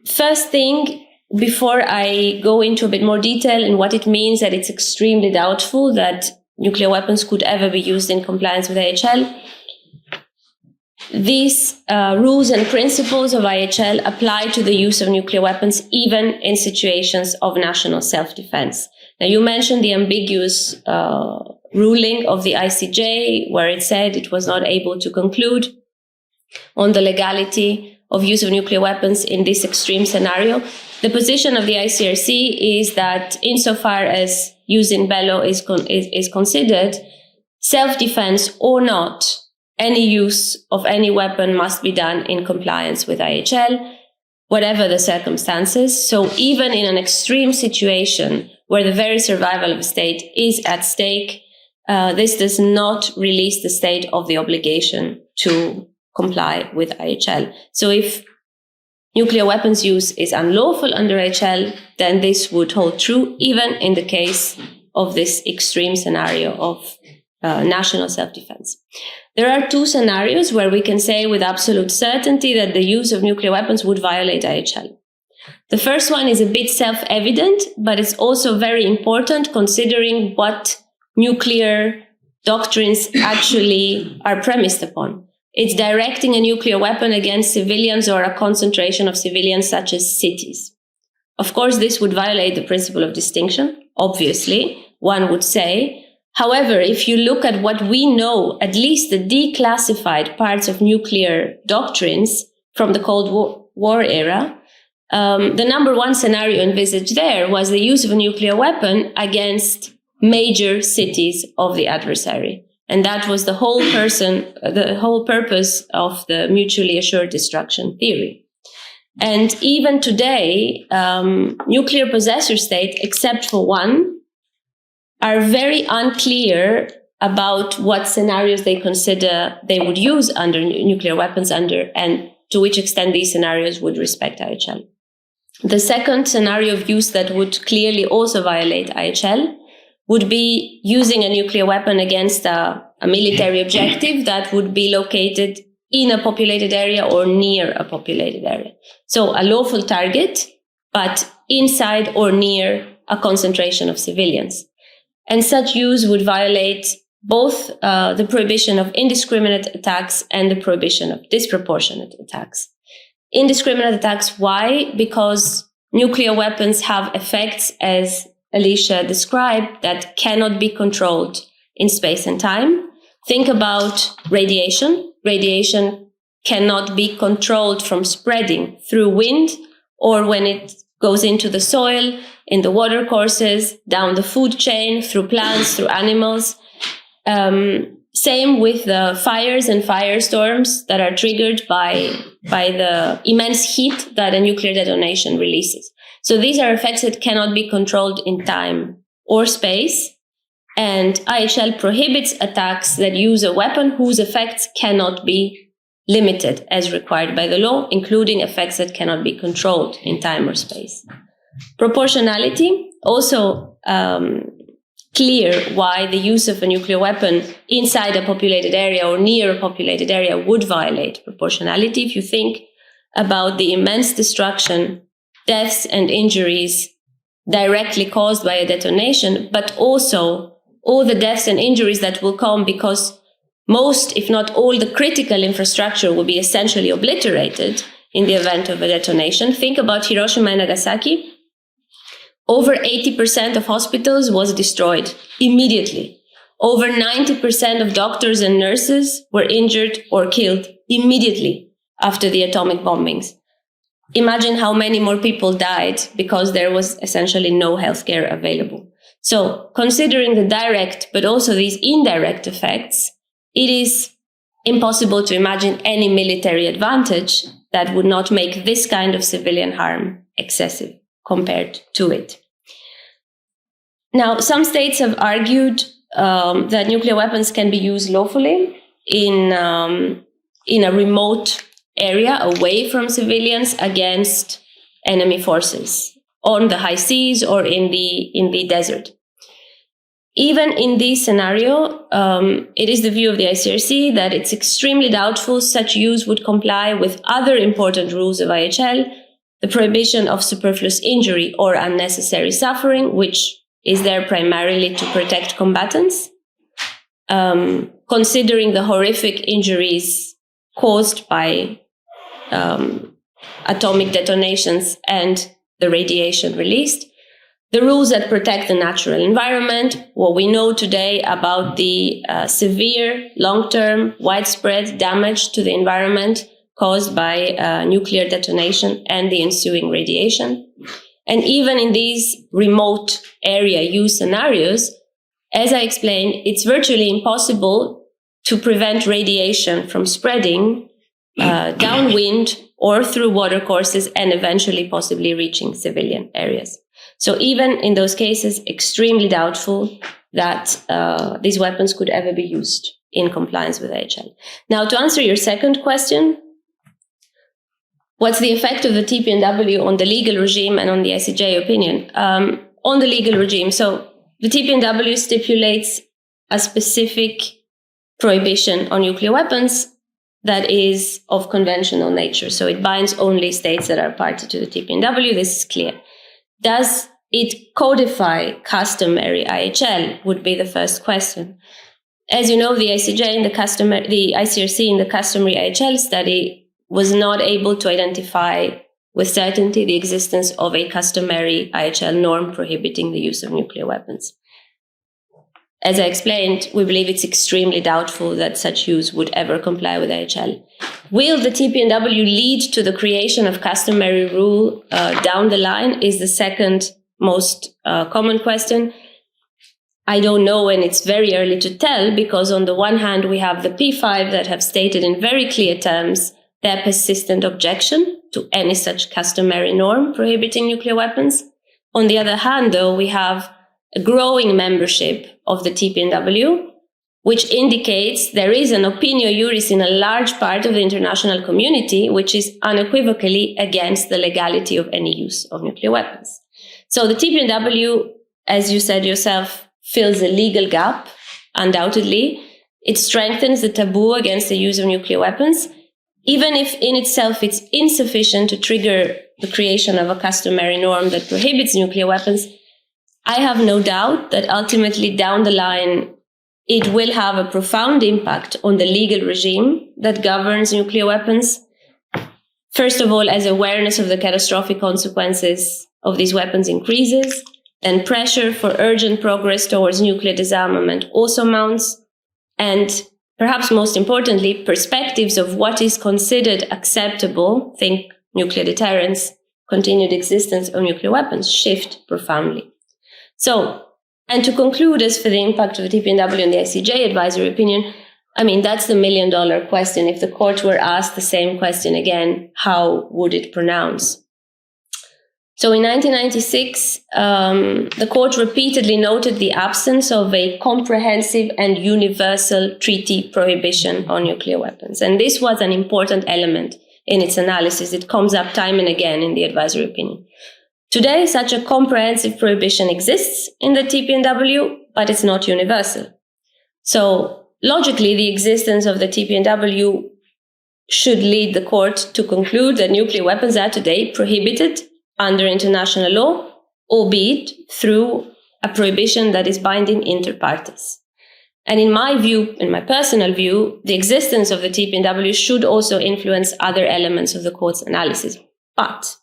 First thing, before I go into a bit more detail in what it means that it's extremely doubtful that nuclear weapons could ever be used in compliance with IHL, these rules and principles of IHL apply to the use of nuclear weapons even in situations of national self-defense. Now, you mentioned the ambiguous ruling of the ICJ, where it said it was not able to conclude on the legality of use of nuclear weapons in this extreme scenario. The position of the ICRC is that insofar as use in bello is considered, self-defense or not, any use of any weapon must be done in compliance with IHL, whatever the circumstances. So even in an extreme situation where the very survival of a state is at stake, this does not release the state of the obligation to comply with IHL. So if nuclear weapons use is unlawful under IHL, then this would hold true even in the case of this extreme scenario of national self-defense. There are two scenarios where we can say with absolute certainty that the use of nuclear weapons would violate IHL. The first one is a bit self-evident, but it's also very important considering what nuclear doctrines actually are premised upon. It's directing a nuclear weapon against civilians or a concentration of civilians such as cities. Of course, this would violate the principle of distinction, obviously, one would say. However, if you look at what we know, at least the declassified parts of nuclear doctrines from the Cold War era, the number one scenario envisaged there was the use of a nuclear weapon against major cities of the adversary. And that was the whole purpose of the mutually assured destruction theory. And even today, nuclear possessor states, except for one, are very unclear about what scenarios they consider they would use under nuclear weapons under, and to which extent these scenarios would respect IHL. The second scenario of use that would clearly also violate IHL would be using a nuclear weapon against a military objective that would be located in a populated area or near a populated area. So a lawful target, but inside or near a concentration of civilians. And such use would violate both the prohibition of indiscriminate attacks and the prohibition of disproportionate attacks. Indiscriminate attacks, why? Because nuclear weapons have effects, as Alicia described, that cannot be controlled in space and time. Think about radiation. Radiation cannot be controlled from spreading through wind or when it goes into the soil, in the water courses, down the food chain, through plants, through animals. Same with the fires and firestorms that are triggered by the immense heat that a nuclear detonation releases. So these are effects that cannot be controlled in time or space. And IHL prohibits attacks that use a weapon whose effects cannot be limited as required by the law, including effects that cannot be controlled in time or space. Proportionality, also clear why the use of a nuclear weapon inside a populated area or near a populated area would violate proportionality. If you think about the immense destruction, deaths and injuries directly caused by a detonation, but also all the deaths and injuries that will come because most, if not all, the critical infrastructure will be essentially obliterated in the event of a detonation. Think about Hiroshima and Nagasaki. Over 80% of hospitals was destroyed immediately. Over 90% of doctors and nurses were injured or killed immediately after the atomic bombings. imagine how many more people died because there was essentially no healthcare available. So considering the direct, but also these indirect effects, it is impossible to imagine any military advantage that would not make this kind of civilian harm excessive compared to it. Now, some states have argued that nuclear weapons can be used lawfully in a remote area away from civilians against enemy forces on the high seas or in the desert. Even in this scenario, it is the view of the ICRC that it's extremely doubtful such use would comply with other important rules of IHL, the prohibition of superfluous injury or unnecessary suffering, which is there primarily to protect combatants, considering the horrific injuries caused by atomic detonations and the radiation released, the rules that protect the natural environment, what we know today about the severe, long-term, widespread damage to the environment caused by nuclear detonation and the ensuing radiation. And even in these remote area use scenarios, as I explained, it's virtually impossible to prevent radiation from spreading downwind or through watercourses and eventually possibly reaching civilian areas. So even in those cases, extremely doubtful that these weapons could ever be used in compliance with IHL. Now, to answer your second question, what's the effect of the TPNW on the legal regime and on the ICJ opinion? On the legal regime, so the TPNW stipulates a specific prohibition on nuclear weapons that is of conventional nature. So it binds only states that are party to the TPNW. This is clear. Does it codify customary IHL would be the first question. As you know, the ICJ in the ICRC in the customary IHL study was not able to identify with certainty the existence of a customary IHL norm prohibiting the use of nuclear weapons. As I explained, we believe it's extremely doubtful that such use would ever comply with IHL. Will the TPNW lead to the creation of customary rule down the line is the second most common question. I don't know, and it's very early to tell, because on the one hand, we have the P5 that have stated in very clear terms their persistent objection to any such customary norm prohibiting nuclear weapons. On the other hand, though, we have a growing membership of the TPNW, which indicates there is an opinio juris in a large part of the international community, which is unequivocally against the legality of any use of nuclear weapons. So the TPNW, as you said yourself, fills a legal gap, undoubtedly. It strengthens the taboo against the use of nuclear weapons, even if in itself it's insufficient to trigger the creation of a customary norm that prohibits nuclear weapons. I have no doubt that ultimately down the line, it will have a profound impact on the legal regime that governs nuclear weapons. First of all, as awareness of the catastrophic consequences of these weapons increases, then pressure for urgent progress towards nuclear disarmament also mounts, and perhaps most importantly, perspectives of what is considered acceptable, think nuclear deterrence, continued existence of nuclear weapons, shift profoundly. So, and to conclude, as for the impact of the TPNW and the ICJ advisory opinion, I mean, that's the million-dollar question. If the court were asked the same question again, how would it pronounce? So in 1996, the court repeatedly noted the absence of a comprehensive and universal treaty prohibition on nuclear weapons. And this was an important element in its analysis. It comes up time and again in the advisory opinion. Today, such a comprehensive prohibition exists in the TPNW, but it's not universal. So logically, the existence of the TPNW should lead the court to conclude that nuclear weapons are today prohibited under international law, albeit through a prohibition that is binding inter partes. And in my view, in my personal view, the existence of the TPNW should also influence other elements of the court's analysis. But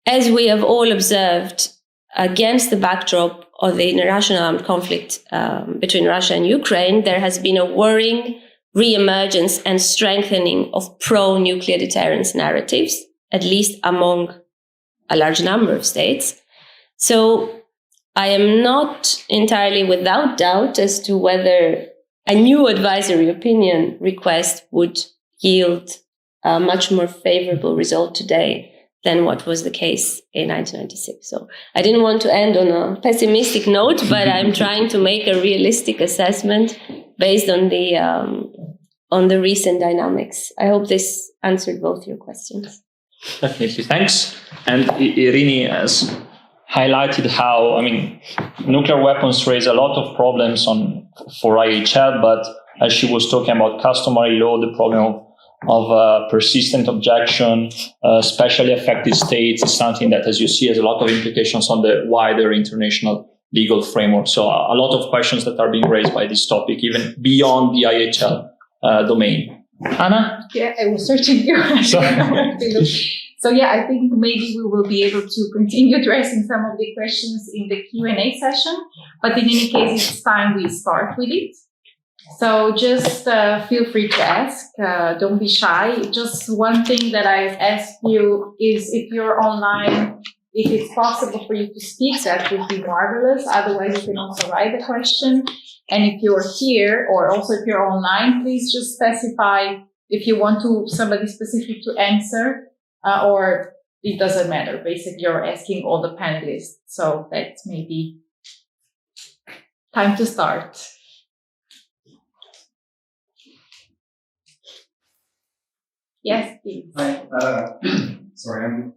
as we have all observed, against the backdrop of the international armed conflict between Russia and Ukraine, there has been a worrying re-emergence and strengthening of pro-nuclear deterrence narratives, at least among a large number of states. So I am not entirely without doubt as to whether a new advisory opinion request would yield a much more favorable result today than what was the case in 1996. So I didn't want to end on a pessimistic note, but I'm trying to make a realistic assessment based on the recent dynamics. I hope this answered both your questions.
Definitely, thanks. And Irini has highlighted how, nuclear weapons raise a lot of problems for IHL, but as she was talking about customary law, the problem of persistent objection, especially affected states, is something that, as you see, has a lot of implications on the wider international legal framework. So a lot of questions that are being raised by this topic, even beyond the IHL domain. Anna?
Yeah, I was searching here. So yeah, I think maybe we will be able to continue addressing some of the questions in the Q&A session. But in any case, it's time we start with it. So just feel free to ask. Don't be shy. Just one thing that I ask you is if you're online, if it's possible for you to speak, that would be marvelous. Otherwise, you can also write the question. And if you're here, or also if you're online, please just specify if you want somebody specific to answer, or it doesn't matter. Basically, you're asking all the panelists. So that's maybe time to start. Yes, please.
Hi.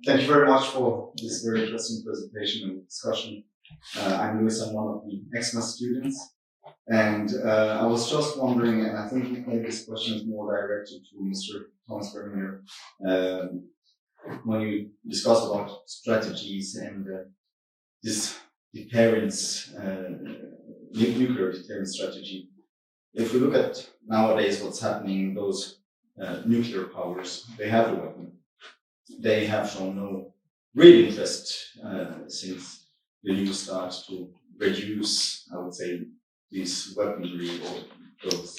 Thank you very much for this very interesting presentation and discussion. I'm Luis. I'm one of the EXMA students. And I was just wondering, and I think maybe this question is more directed to Mr. Thomas Bernier, when you discussed about strategies and this deterrence, nuclear deterrence strategy. If we look at nowadays what's happening, those nuclear powers, they have a weapon. They have shown no real interest since the New START to reduce, I would say, these weaponry or those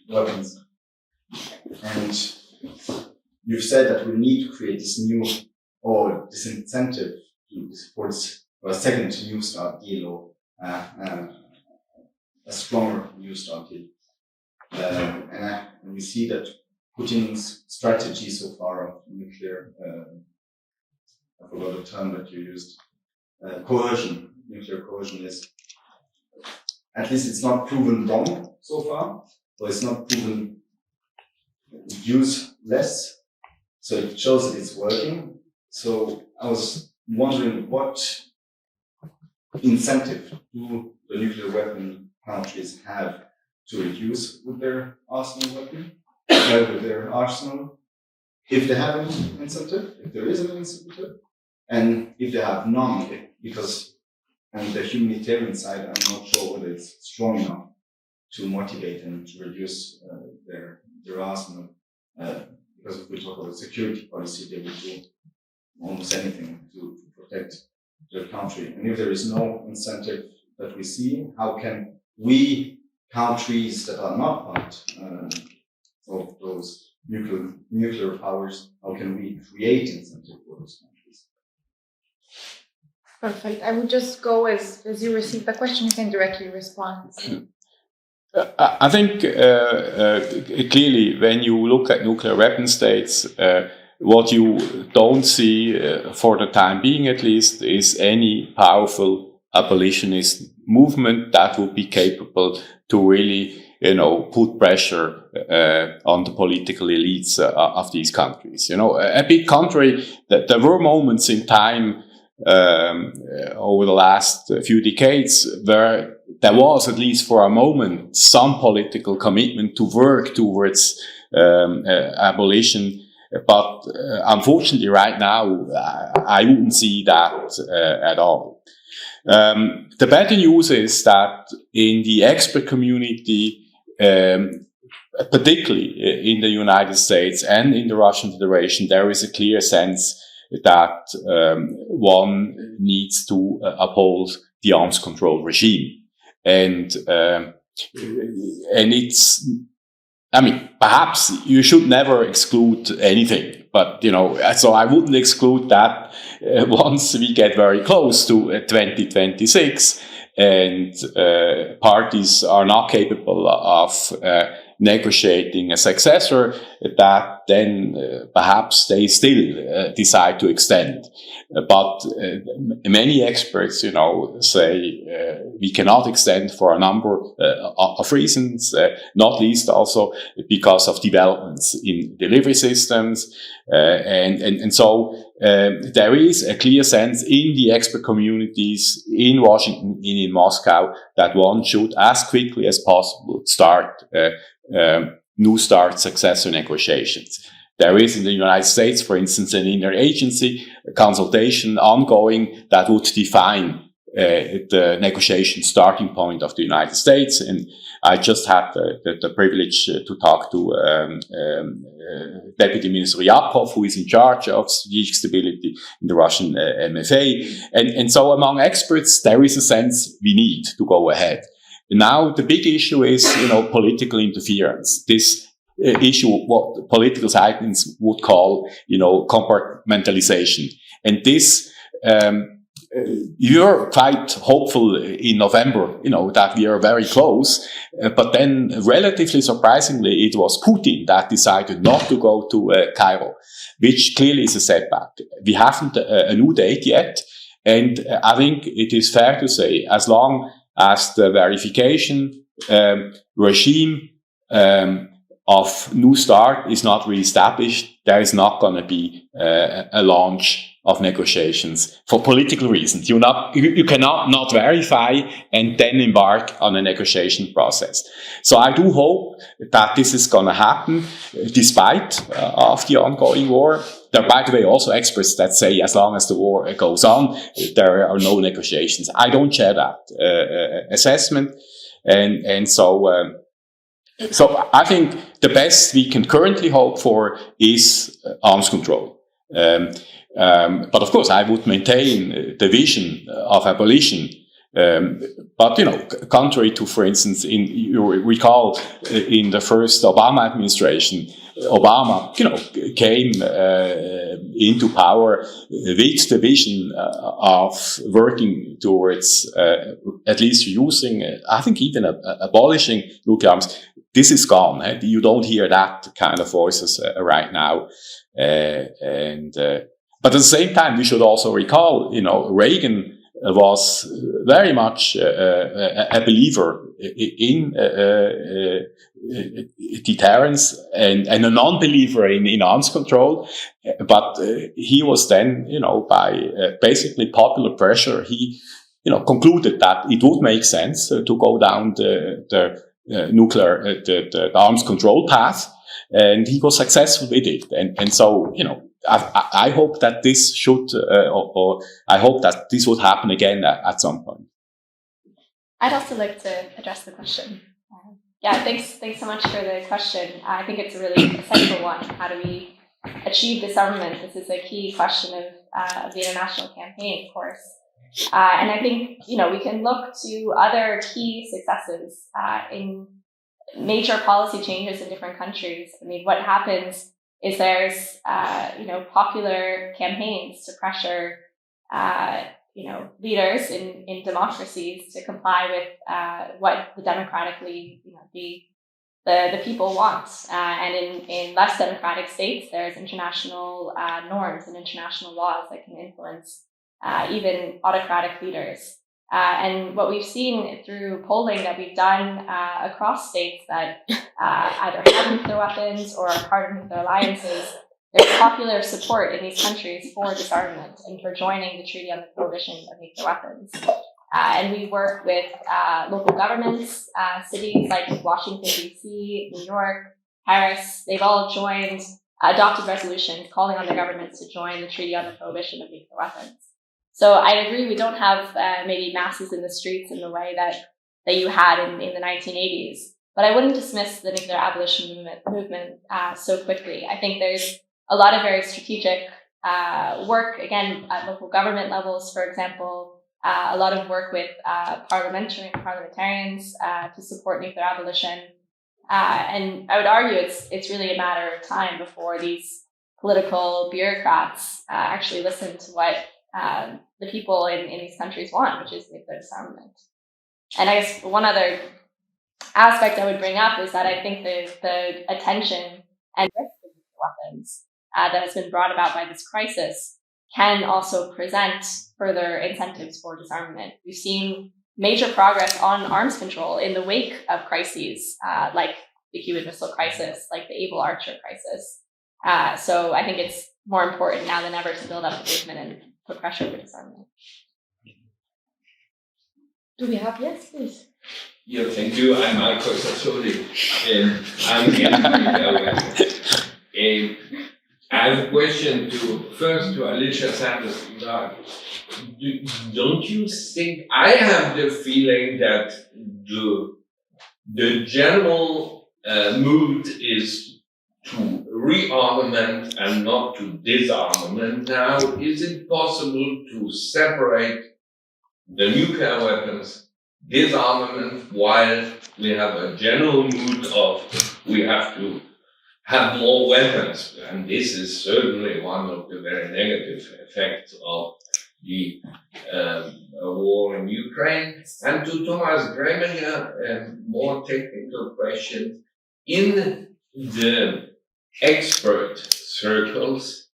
weapons. And you've said that we need to create this new or this incentive for a second New START deal or a stronger New START deal. And we see that Putin's strategy so far of nuclear, I forgot the term that you used, coercion, nuclear coercion is, at least it's not proven wrong so far, or it's not proven useless, so it shows that it's working. So I was wondering what incentive do the nuclear weapon countries have to reduce with their arsenal if they have an incentive, if there is an incentive, and if they have none, because on the humanitarian side, I'm not sure whether it's strong enough to motivate them to reduce their arsenal. Because if we talk about security policy, they will do almost anything to protect their country. And if there is no incentive that we see, how can we, countries that are not part of those nuclear powers, how can we create incentive for those countries?
Perfect. I would just go as you receive the question, you can directly respond.
I think clearly when you look at nuclear weapon states, what you don't see for the time being at least is any powerful abolitionist movement that would be capable to really, put pressure on the political elites of these countries. A bit contrary, that there were moments in time over the last few decades where there was, at least for a moment, some political commitment to work towards abolition. But unfortunately, right now, I wouldn't see that at all. The better news is that in the expert community, particularly in the United States and in the Russian Federation, there is a clear sense that one needs to uphold the arms control regime. And it's I mean, perhaps you should never exclude anything, but, so I wouldn't exclude that once we get very close to 2026 and parties are not capable of negotiating a successor, that then perhaps they still decide to extend. But many experts, say we cannot extend for a number of reasons, not least also because of developments in delivery systems. And so there is a clear sense in the expert communities in Washington and in Moscow that one should, as quickly as possible, start New START successor negotiations. There is in the United States, for instance, an interagency consultation ongoing that would define the negotiation starting point of the United States. And I just had the privilege to talk to Deputy Minister Yakov, who is in charge of strategic stability in the Russian MFA. And so among experts, there is a sense we need to go ahead. Now, the big issue is, political interference. This issue, what political scientists would call, compartmentalization. And this, you're quite hopeful in November, that we are very close. But then, relatively surprisingly, it was Putin that decided not to go to Cairo, which clearly is a setback. We haven't a new date yet. And I think it is fair to say, as long as the verification regime of New START is not re-established, there is not going to be a launch of negotiations for political reasons. You cannot not verify and then embark on a negotiation process. So I do hope that this is going to happen despite of the ongoing war. There are, by the way, also experts that say as long as the war goes on, there are no negotiations. I don't share that assessment. And so I think the best we can currently hope for is arms control. But of course, I would maintain the vision of abolition. But, contrary to, for instance, you recall in the first Obama administration, Obama, came into power with the vision of working towards at least using, I think even abolishing nuclear arms. This is gone. You don't hear that kind of voices right now. But at the same time, we should also recall, Reagan was very much a believer in deterrence and a non-believer in arms control. But he was then, by basically popular pressure, he, concluded that it would make sense to go down the nuclear, the arms control path. And he was successful with it. And so, I hope that this should, or I hope that this would happen again at some point.
I'd also like to address the question. Thanks so much for the question. I think it's a really essential one. How do we achieve disarmament? This is a key question of the international campaign, of course. And I think, we can look to other key successes in major policy changes in different countries. I mean, what happens is there's, popular campaigns to pressure, leaders in democracies to comply with what the democratically, the people want. And in less democratic states, there's international norms and international laws that can influence even autocratic leaders. And what we've seen through polling that we've done across states that either have nuclear weapons or are part of nuclear alliances, there's popular support in these countries for disarmament and for joining the Treaty on the Prohibition of Nuclear Weapons. And we work with local governments, cities like Washington, D.C., New York, Paris. They've all adopted resolutions calling on their governments to join the Treaty on the Prohibition of Nuclear Weapons. So I agree, we don't have maybe masses in the streets in the way that you had in the 1980s. But I wouldn't dismiss the nuclear abolition movement so quickly. I think there's a lot of very strategic work, again, at local government levels, for example, a lot of work with parliamentarians to support nuclear abolition. And I would argue it's really a matter of time before these political bureaucrats actually listen to what the people in these countries want, which is nuclear disarmament. And I guess one other aspect I would bring up is that I think the attention and risk of nuclear weapons that has been brought about by this crisis can also present further incentives for disarmament. We've seen major progress on arms control in the wake of crises like the Cuban Missile Crisis, like the Able Archer crisis. So I think it's more important now than ever to build up the movement and put pressure for disarmament.
Do we have? Yes, please.
Yeah, thank you. I'm Marco Sassoli. I'm I have a question to Alicia Sanders. Don't you think, I have the feeling that the general mood is to rearmament and not to disarmament. Now, is it possible to separate the nuclear weapons, disarmament, while we have a general mood of we have to have more weapons? And this is certainly one of the very negative effects of the war in Ukraine. And to Thomas Greminger, a more technical question. In the expert circles,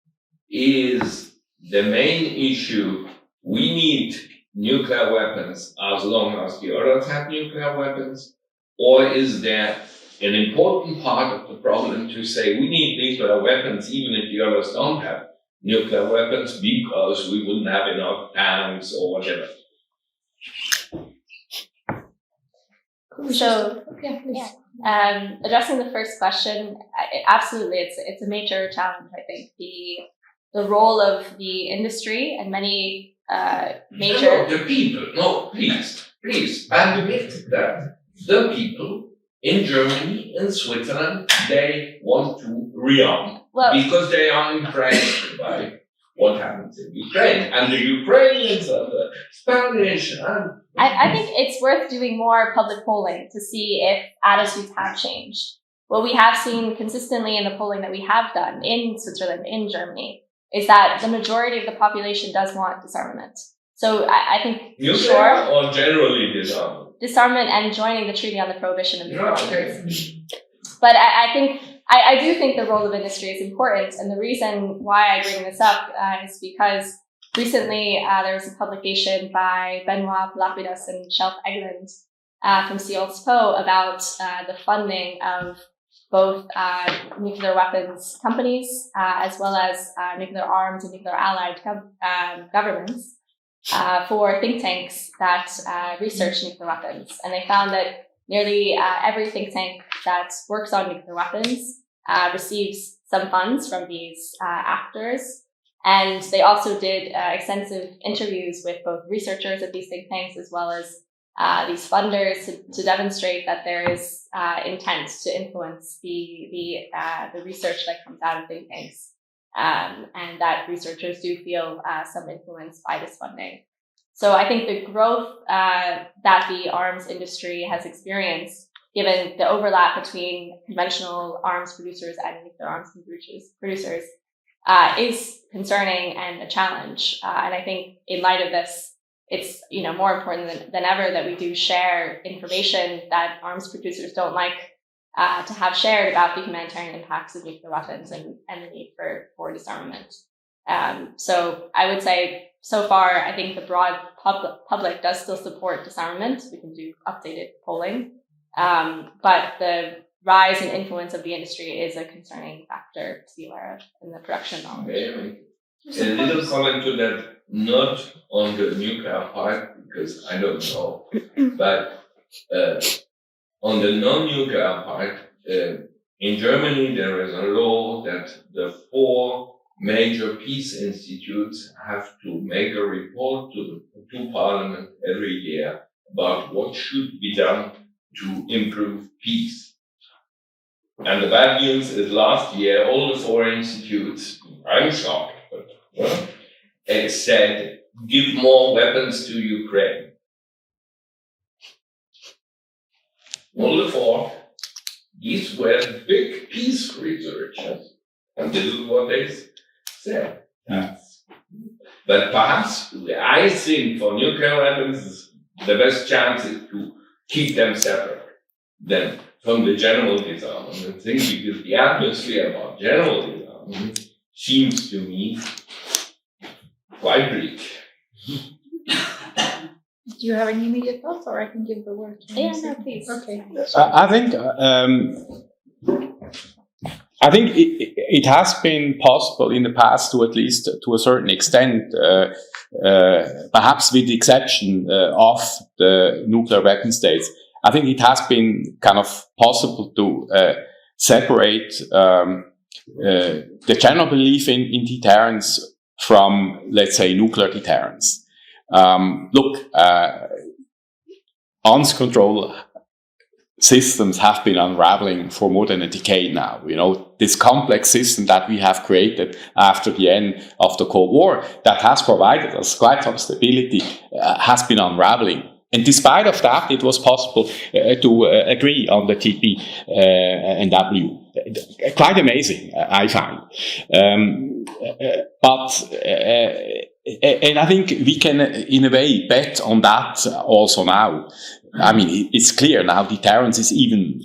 is the main issue we need nuclear weapons as long as the others have nuclear weapons? Or is there an important part of the problem to say we need nuclear weapons even if the others don't have nuclear weapons because we wouldn't have enough tanks or whatever?
So, addressing the first question, absolutely, it's a major challenge. I think the role of the industry and many major
the people. No, please, admit that the people in Germany and Switzerland, they want to rearm because they are impressed by what happens in Ukraine, and the Ukrainians and the Spanish.
I think it's worth doing more public polling to see if attitudes have changed. What we have seen consistently in the polling that we have done in Switzerland, in Germany, is that the majority of the population does want disarmament. So I think
nuclear or generally disarmament?
Disarmament and joining the Treaty on the Prohibition of Nuclear Weapons. But I do think the role of industry is important, and the reason why I bring this up is because recently there was a publication by Benoit Lapidas and Shelf Egland from Sciences Po about the funding of both nuclear weapons companies as well as nuclear arms and nuclear allied governments for think tanks that research nuclear weapons. And they found that nearly every think tank that works on nuclear weapons receives some funds from these actors. And they also did extensive interviews with both researchers at these think tanks as well as these funders to demonstrate that there is intent to influence the research that comes out of think tanks, and that researchers do feel some influence by this funding. So I think the growth that the arms industry has experienced, given the overlap between conventional arms producers and nuclear arms producers, is concerning and a challenge. And I think in light of this, it's more important than ever that we do share information that arms producers don't like to have shared about the humanitarian impacts of nuclear weapons and the need for disarmament. So I would say so far, I think the broad public does still support disarmament. We can do updated polling. But the rise and influence of the industry is a concerning factor to be aware of in the production knowledge.
A little comment to that, not on the nuclear part, because I don't know, but on the non-nuclear part, in Germany there is a law that the 4 major peace institutes have to make a report to Parliament every year about what should be done to improve peace. And the bad news is last year, all the 4 institutes, I'm shocked, but said, give more weapons to Ukraine. All the 4, these were big peace researchers, and this is what they said. But perhaps I think for nuclear weapons, the best chance is to keep them separate than from the general disarmament thing, because the atmosphere about general disarmament seems to me quite bleak.
Do you have any immediate thoughts, or I can give the word to you?
Yeah, no, please.
Okay.
I think it has been possible in the past to, at least to a certain extent, perhaps with the exception of the nuclear weapon states, I think it has been kind of possible to separate the general belief in deterrence from, let's say, nuclear deterrence. Arms control systems have been unraveling for more than a decade now. You know, this complex system that we have created after the end of the Cold War that has provided us quite some stability has been unraveling. And despite of that, it was possible to agree on the TP and W. Quite amazing, I find. And I think we can, in a way, bet on that also now. I mean, it's clear now deterrence is even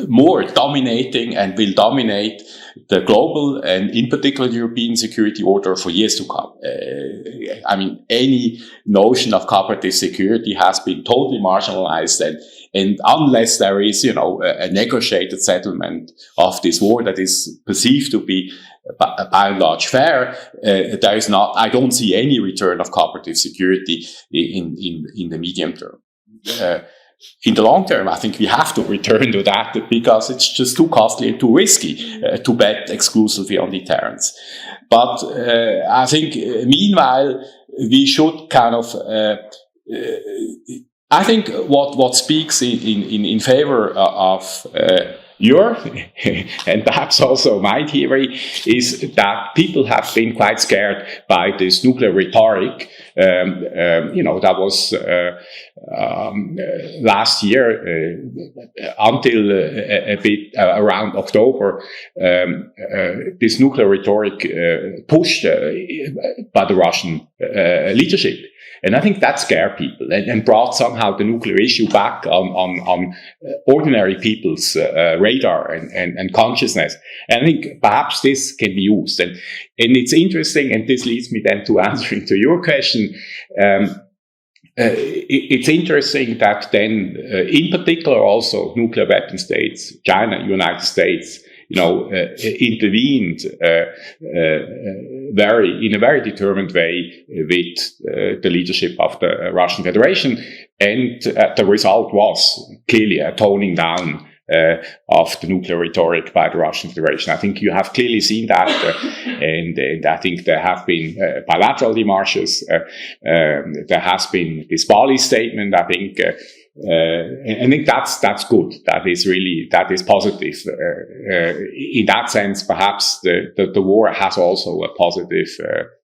more dominating and will dominate the global and in particular the European security order for years to come. I mean, any notion of cooperative security has been totally marginalized, and unless there is, you know, a negotiated settlement of this war that is perceived to be by and large fair, there is not, I don't see any return of cooperative security in the medium term. In the long term, I think we have to return to that because it's just too costly and too risky to bet exclusively on deterrence. But I think, meanwhile, we should kind of. I think what speaks in favor of your and perhaps also my theory is that people have been quite scared by this nuclear rhetoric. You know, that was last year until a bit around October. This nuclear rhetoric pushed by the Russian leadership. And I think that scared people and brought somehow the nuclear issue back on ordinary people's radar and consciousness. And I think perhaps this can be used. And it's interesting, and this leads me then to answering to your question. It's interesting that then, in particular also nuclear weapon states, China, United States, you know, intervened in a very determined way with the leadership of the Russian Federation, and the result was clearly a toning down of the nuclear rhetoric by the Russian Federation. I think you have clearly seen that, and I think there have been bilateral démarches. There has been this Bali statement. I think. I think that's good. That is positive. In that sense, perhaps the war has also a positive,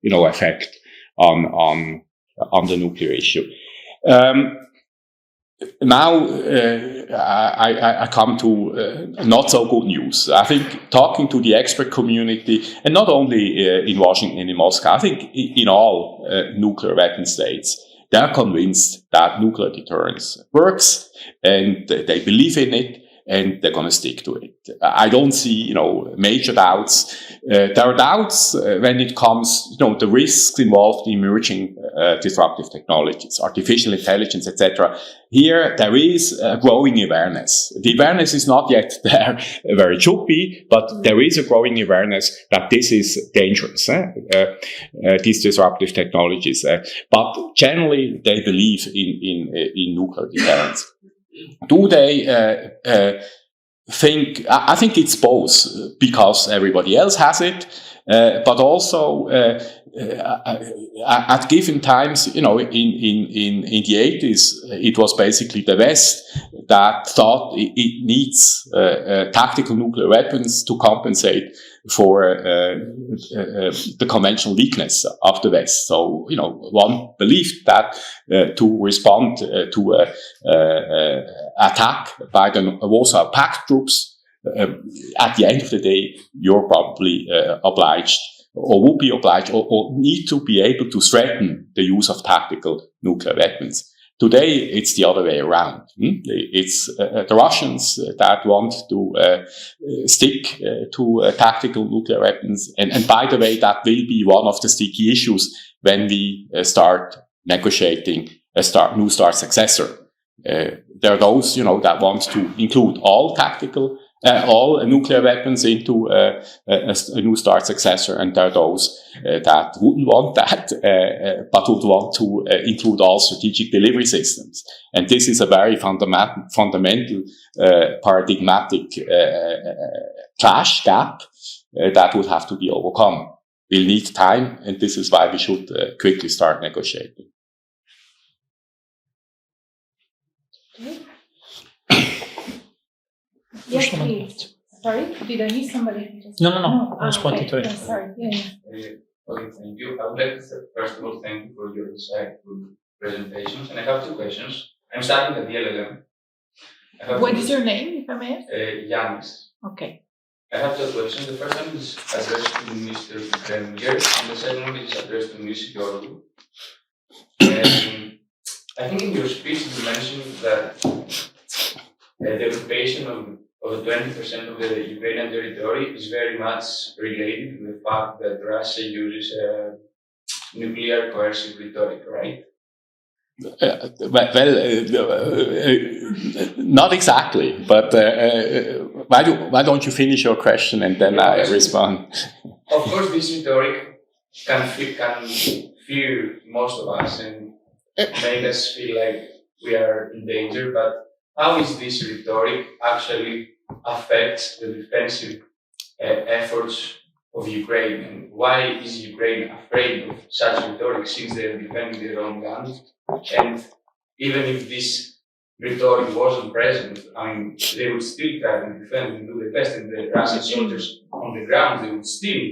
effect on the nuclear issue. Now, I come to not so good news. I think talking to the expert community, and not only in Washington and in Moscow, I think in all nuclear weapon states, they're convinced that nuclear deterrence works, and they believe in it, and they're going to stick to it. I don't see, major doubts. There are doubts when it comes, the risks involved in emerging disruptive technologies, artificial intelligence, etc. Here, there is a growing awareness. The awareness is not yet there where it should be, but there is a growing awareness that this is dangerous, these disruptive technologies. But generally, they believe in nuclear deterrence. Do they think? I think it's both, because everybody else has it, but also at given times, in the 80s, it was basically the West that thought it needs tactical nuclear weapons to compensate for the conventional weakness of the West. So, one believed that to respond to attack by the Warsaw Pact troops, at the end of the day, you're probably obliged or would be obliged or need to be able to threaten the use of tactical nuclear weapons. Today, it's the other way around. It's the Russians that want to stick to tactical nuclear weapons. And by the way, that will be one of the sticky issues when we start negotiating a new START successor. There are those, that want to include all nuclear weapons into a new START successor, and there are those that wouldn't want that, but would want to include all strategic delivery systems. And this is a very fundamental, paradigmatic clash gap that would have to be overcome. We'll need time, and this is why we should quickly start negotiating.
Yes, please. Sorry, did I miss somebody?
No. I was wanting to.
Okay, sorry. Yeah.
Okay, thank you. I would like to say, first of all, thank you for your insightful presentations. And I have two questions. I'm starting at the LLM.
What is your name, if I may ask?
Yanis.
Okay.
I have two questions. The first one is addressed to Mr. Premier, and the second one is addressed to Ms. Yorgu. I think in your speech you mentioned that the occupation of 20% of the Ukrainian territory is very much related to the fact that Russia uses nuclear coercive rhetoric, right?
Not exactly, but why don't you finish your question and then I respond?
Of course, this rhetoric can fear most of us and make us feel like we are in danger, but how is this rhetoric actually affects the defensive efforts of Ukraine? And why is Ukraine afraid of such rhetoric since they are defending their own land? And even if this rhetoric wasn't present, they would still try to defend and do the best. And the Russian soldiers on the ground, they would still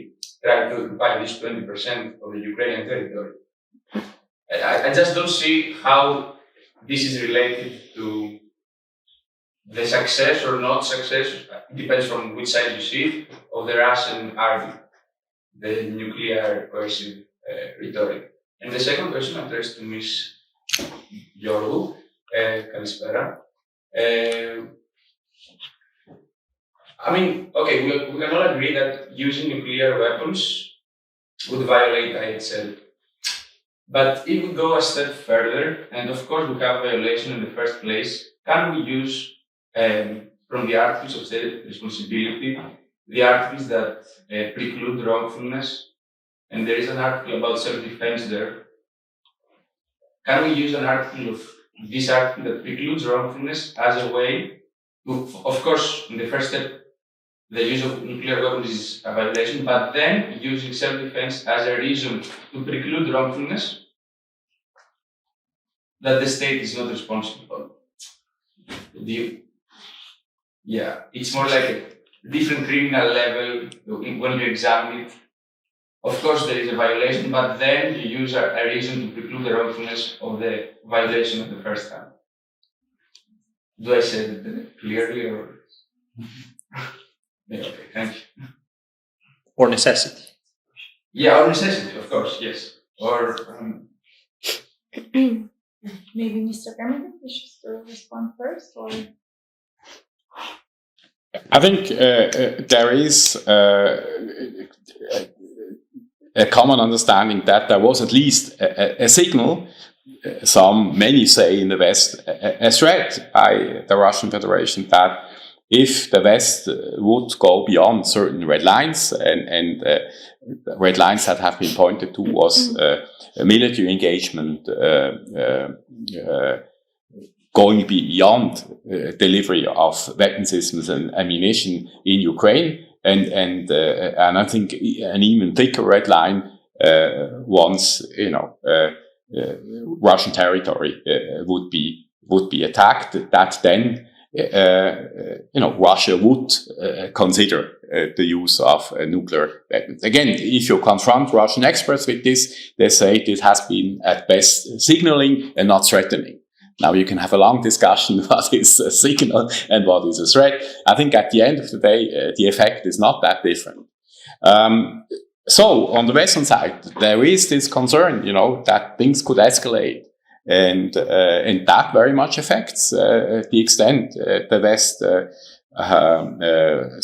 try to occupy this 20% of the Ukrainian territory. I just don't see how this is related to the success or not success, it depends from which side you see it, of the Russian army, the nuclear coercive rhetoric. And the second question addressed to Ms. Yorgu, Kalispera. Okay, we can all agree that using nuclear weapons would violate IHL. But if we go a step further, and of course we have violation in the first place, can we use from the articles of state responsibility, the articles that preclude wrongfulness, and there is an article about self-defense there. Can we use this article that precludes wrongfulness as a way to, of course, in the first step, the use of nuclear weapons is a violation, but then using self-defense as a reason to preclude wrongfulness that the state is not responsible for? Yeah, it's more like a different criminal level when you examine it. Of course, there is a violation, but then you use a reason to preclude the wrongfulness of the violation of the first time. Do I say that clearly or? Yeah, okay, thank you.
Or necessity.
Yeah, or necessity, of course, yes. Or
maybe Mr. Cameron wishes to respond first, or?
I think there is a common understanding that there was at least a signal, many say in the West, a threat by the Russian Federation that if the West would go beyond certain red lines, and red lines that have been pointed to was a military engagement going beyond delivery of weapon systems and ammunition in Ukraine, and I think an even thicker red line once Russian territory would be attacked. That then Russia would consider the use of nuclear weapons. Again, if you confront Russian experts with this, they say this has been at best signaling and not threatening. Now you can have a long discussion what is a signal and what is a threat. I think at the end of the day, the effect is not that different. So on the Western side, there is this concern, that things could escalate. And that very much affects the extent the West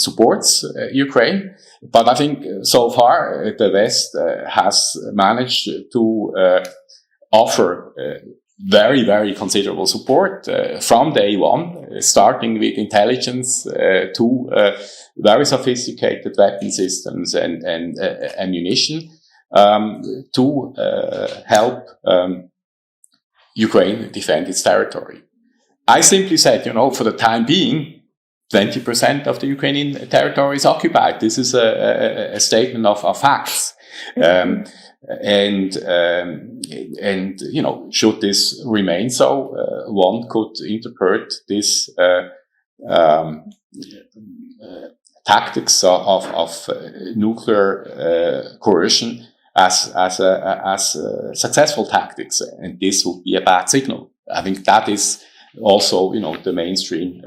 supports Ukraine. But I think so far the West has managed to offer very, very considerable support from day one, starting with intelligence to very sophisticated weapon systems and ammunition to help Ukraine defend its territory. I simply said, for the time being, 20% of the Ukrainian territory is occupied. This is a statement of facts. Should this remain so, one could interpret this tactics of nuclear coercion as successful tactics, and this would be a bad signal. I think that is also, the mainstream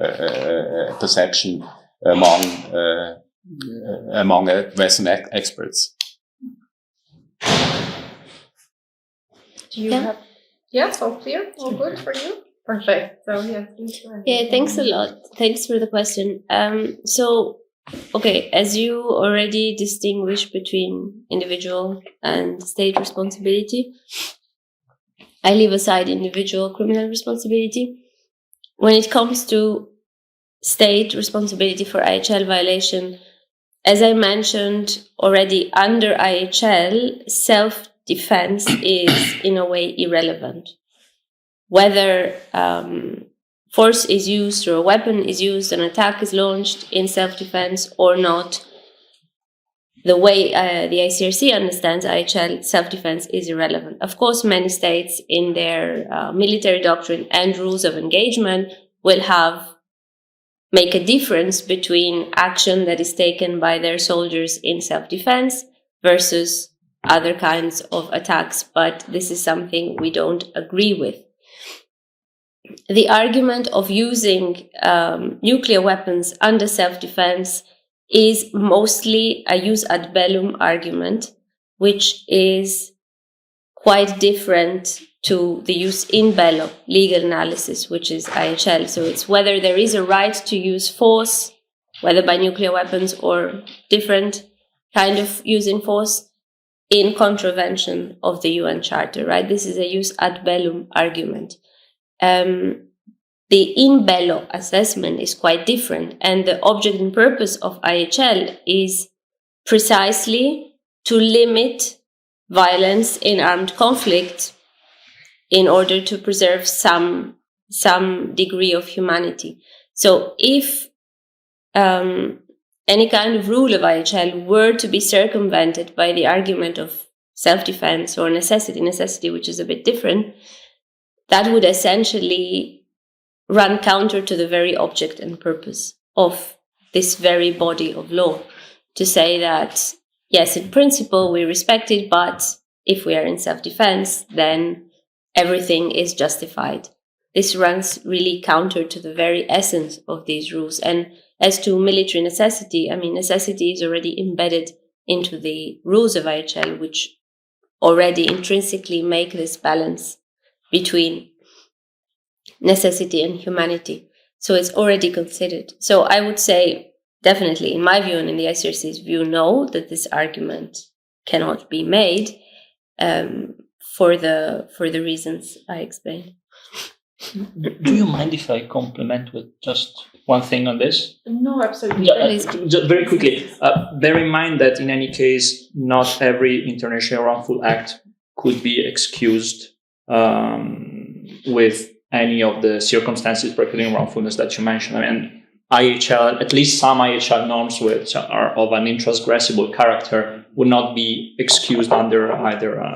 perception among Western experts.
Do you have? Yes, all clear, all good for you. Perfect. So please go ahead.
Yeah, thanks a lot. Thanks for the question. Okay, as you already distinguish between individual and state responsibility, I leave aside individual criminal responsibility. When it comes to state responsibility for IHL violation, as I mentioned already, under IHL, self-defense is in a way irrelevant. Whether force is used or a weapon is used, an attack is launched in self-defense or not, the way the ICRC understands IHL, self-defense is irrelevant. Of course, many states in their military doctrine and rules of engagement will make a difference between action that is taken by their soldiers in self-defense versus other kinds of attacks, but this is something we don't agree with. The argument of using nuclear weapons under self-defense is mostly a jus ad bellum argument, which is quite different to the jus in bello legal analysis, which is IHL. So it's whether there is a right to use force, whether by nuclear weapons or different kind of using force, in contravention of the UN Charter, right? This is a jus ad bellum argument. The in bello assessment is quite different, and the object and purpose of IHL is precisely to limit violence in armed conflict in order to preserve some degree of humanity. So if any kind of rule of IHL were to be circumvented by the argument of self-defense or necessity, which is a bit different, that would essentially run counter to the very object and purpose of this very body of law, to say that, yes, in principle we respect it, but if we are in self-defense, then everything is justified. This runs really counter to the very essence of these rules. And as to military necessity, necessity is already embedded into the rules of IHL, which already intrinsically make this balance between necessity and humanity. So it's already considered. So I would say, definitely, in my view and in the ICRC's view, no, that this argument cannot be made for the reasons I explained.
Do you mind if I complement with just one thing on this?
No, absolutely.
Just very quickly, bear in mind that in any case, not every international wrongful act could be excused with any of the circumstances precluding wrongfulness that you mentioned. IHL, at least some IHL norms which are of an intransgressible character, would not be excused under either a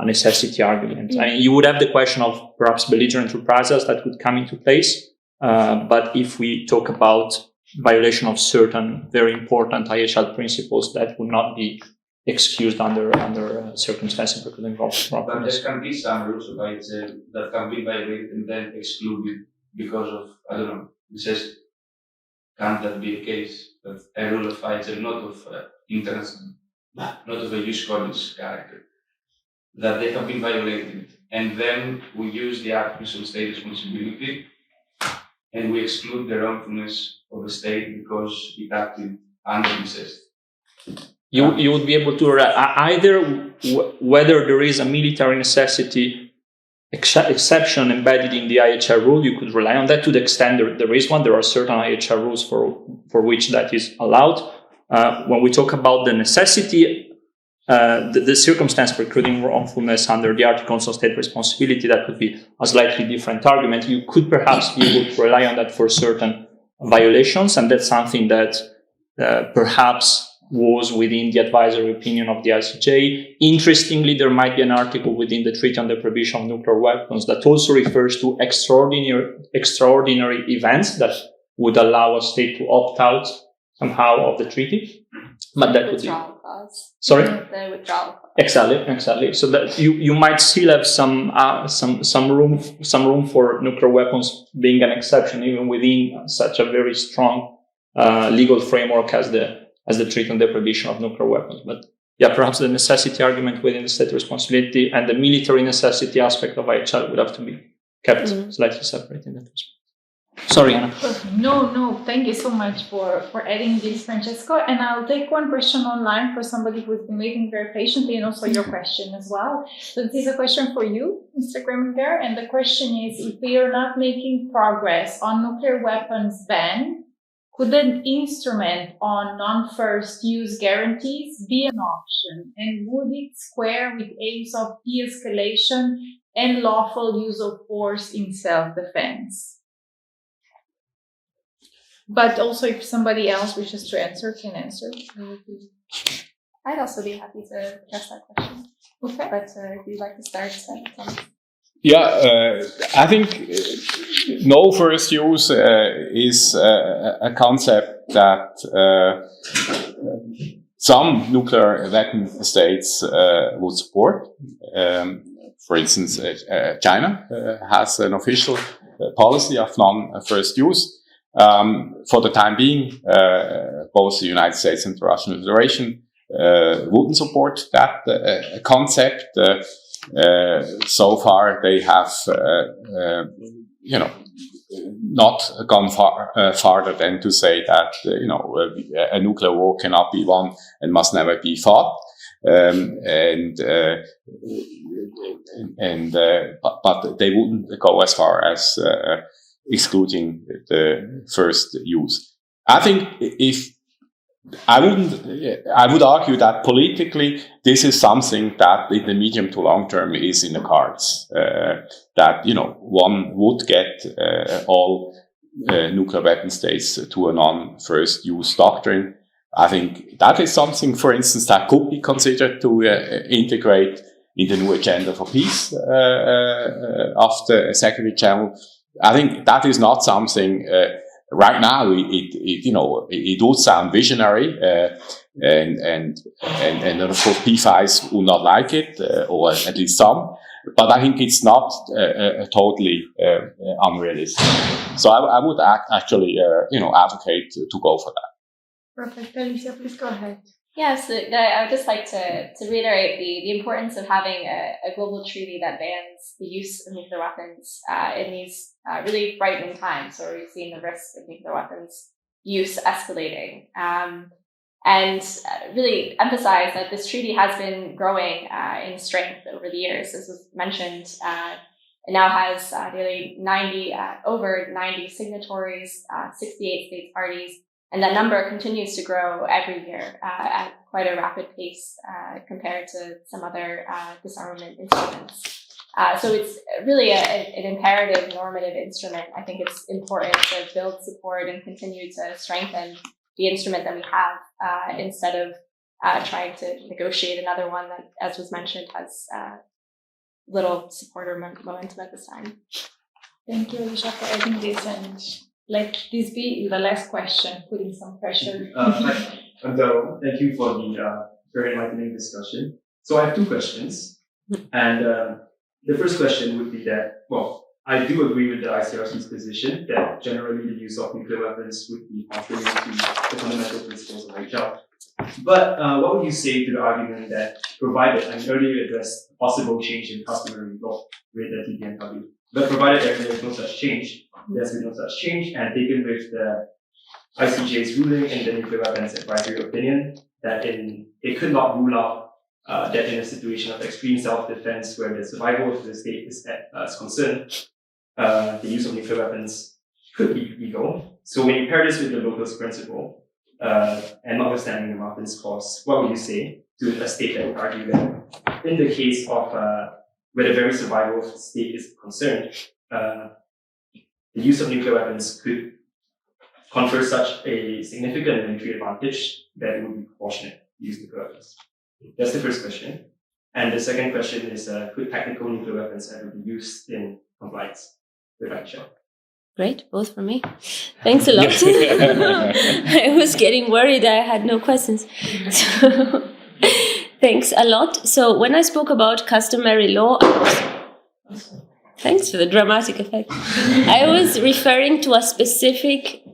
necessity argument. You would have the question of perhaps belligerent reprisals that would come into place, but if we talk about violation of certain very important IHL principles, that would not be excused under circumstances precluding
But
wrongfulness.
there can be some rules of IHL that can be violated and then excluded because of, I don't know, it says, can that be a case? That a rule of IHL, not of interest, not of a use codice character, that they have been violated. And then we use the articles of state responsibility and we exclude the wrongfulness of the state because it acted under necessity.
You would be able to either whether there is a military necessity exception embedded in the IHL rule, you could rely on that to the extent there is one. There are certain IHL rules for which that is allowed. When we talk about the necessity, the circumstance precluding wrongfulness under the Articles of State Responsibility, that could be a slightly different argument. You could perhaps be able to rely on that for certain violations, and that's something that perhaps was within the advisory opinion of the ICJ. Interestingly, there might be an article within the Treaty on the Prohibition of Nuclear Weapons that also refers to extraordinary events that would allow a state to opt out somehow of the treaty. But that would be...
clause.
Sorry?
The withdrawal clause.
Exactly. So that you might still have some room for nuclear weapons being an exception, even within such a very strong legal framework as the Treaty on the Prohibition of Nuclear Weapons. But yeah, perhaps the necessity argument within the state responsibility and the military necessity aspect of IHL would have to be kept slightly separate in that respect. Sorry, Anna.
No, thank you so much for adding this, Francesco. And I'll take one question online for somebody who's been waiting very patiently, and also your question as well. So this is a question for you, Mr. Greminger, and the question is, if we are not making progress on nuclear weapons ban, could an instrument on non-first use guarantees be an option? And would it square with aims of de-escalation and lawful use of force in self-defense? But also, if somebody else wishes to answer, can answer.
I'd also be happy to address that question.
Okay.
But if you'd like to start,
Yeah, I think no first use is a concept that some nuclear weapon states would support. For instance, China has an official policy of non-first use. For the time being, both the United States and the Russian Federation wouldn't support that concept. So far, they have, not gone farther than to say that, a nuclear war cannot be won and must never be fought. But they wouldn't go as far as excluding the first use. I think I would argue that politically this is something that in the medium to long term is in the cards. That one would get all nuclear weapon states to a non-first use doctrine. I think that is something, for instance, that could be considered to integrate in the new agenda for peace of the Secretary General. I think that is not something right now. It would sound visionary, and of course P5s would not like it, or at least some. But I think it's not totally unrealistic. So I would actually advocate to go for that.
Perfect, Alicia, please go ahead.
Yes, I would just like to reiterate the importance of having a global treaty that bans the use of nuclear weapons in these really frightening times where we've seen the risk of nuclear weapons use escalating. And really emphasize that this treaty has been growing in strength over the years. As was mentioned, it now has nearly over 90 signatories, 68 states parties. And that number continues to grow every year at quite a rapid pace compared to some other disarmament instruments. So it's really an imperative normative instrument. I think it's important to build support and continue to strengthen the instrument that we have instead of trying to negotiate another one that, as was mentioned, has little support or momentum at this time.
Thank you, Alicia, for adding this, and let this be the last question, putting some pressure.
Thank you for the very enlightening discussion. So I have two questions. And the first question would be that, well, I do agree with the ICRC's position that generally the use of nuclear weapons would be contrary to the fundamental principles of IHL. But what would you say to the argument that provided, and earlier you addressed possible change in customary law with the TPNW, but provided that there is no such change, there's been no such change, and taken with the ICJ's ruling in the nuclear weapons advisory opinion, that it could not rule out that in a situation of extreme self-defense where the survival of the state is concerned, the use of nuclear weapons could be legal. So when you pair this with the locus principle, and notwithstanding the Martin's clause, what would you say to a state that would argue that in the case of where the very survival of the state is concerned, the use of nuclear weapons could confer such a significant military advantage that it would be proportionate to use nuclear weapons? That's the first question. And the second question is, could tactical nuclear weapons ever be used in compliance with IHL?
Great, both for me. Thanks a lot. I was getting worried I had no questions. So, thanks a lot. So when I spoke about customary law, thanks for the dramatic effect. I was referring to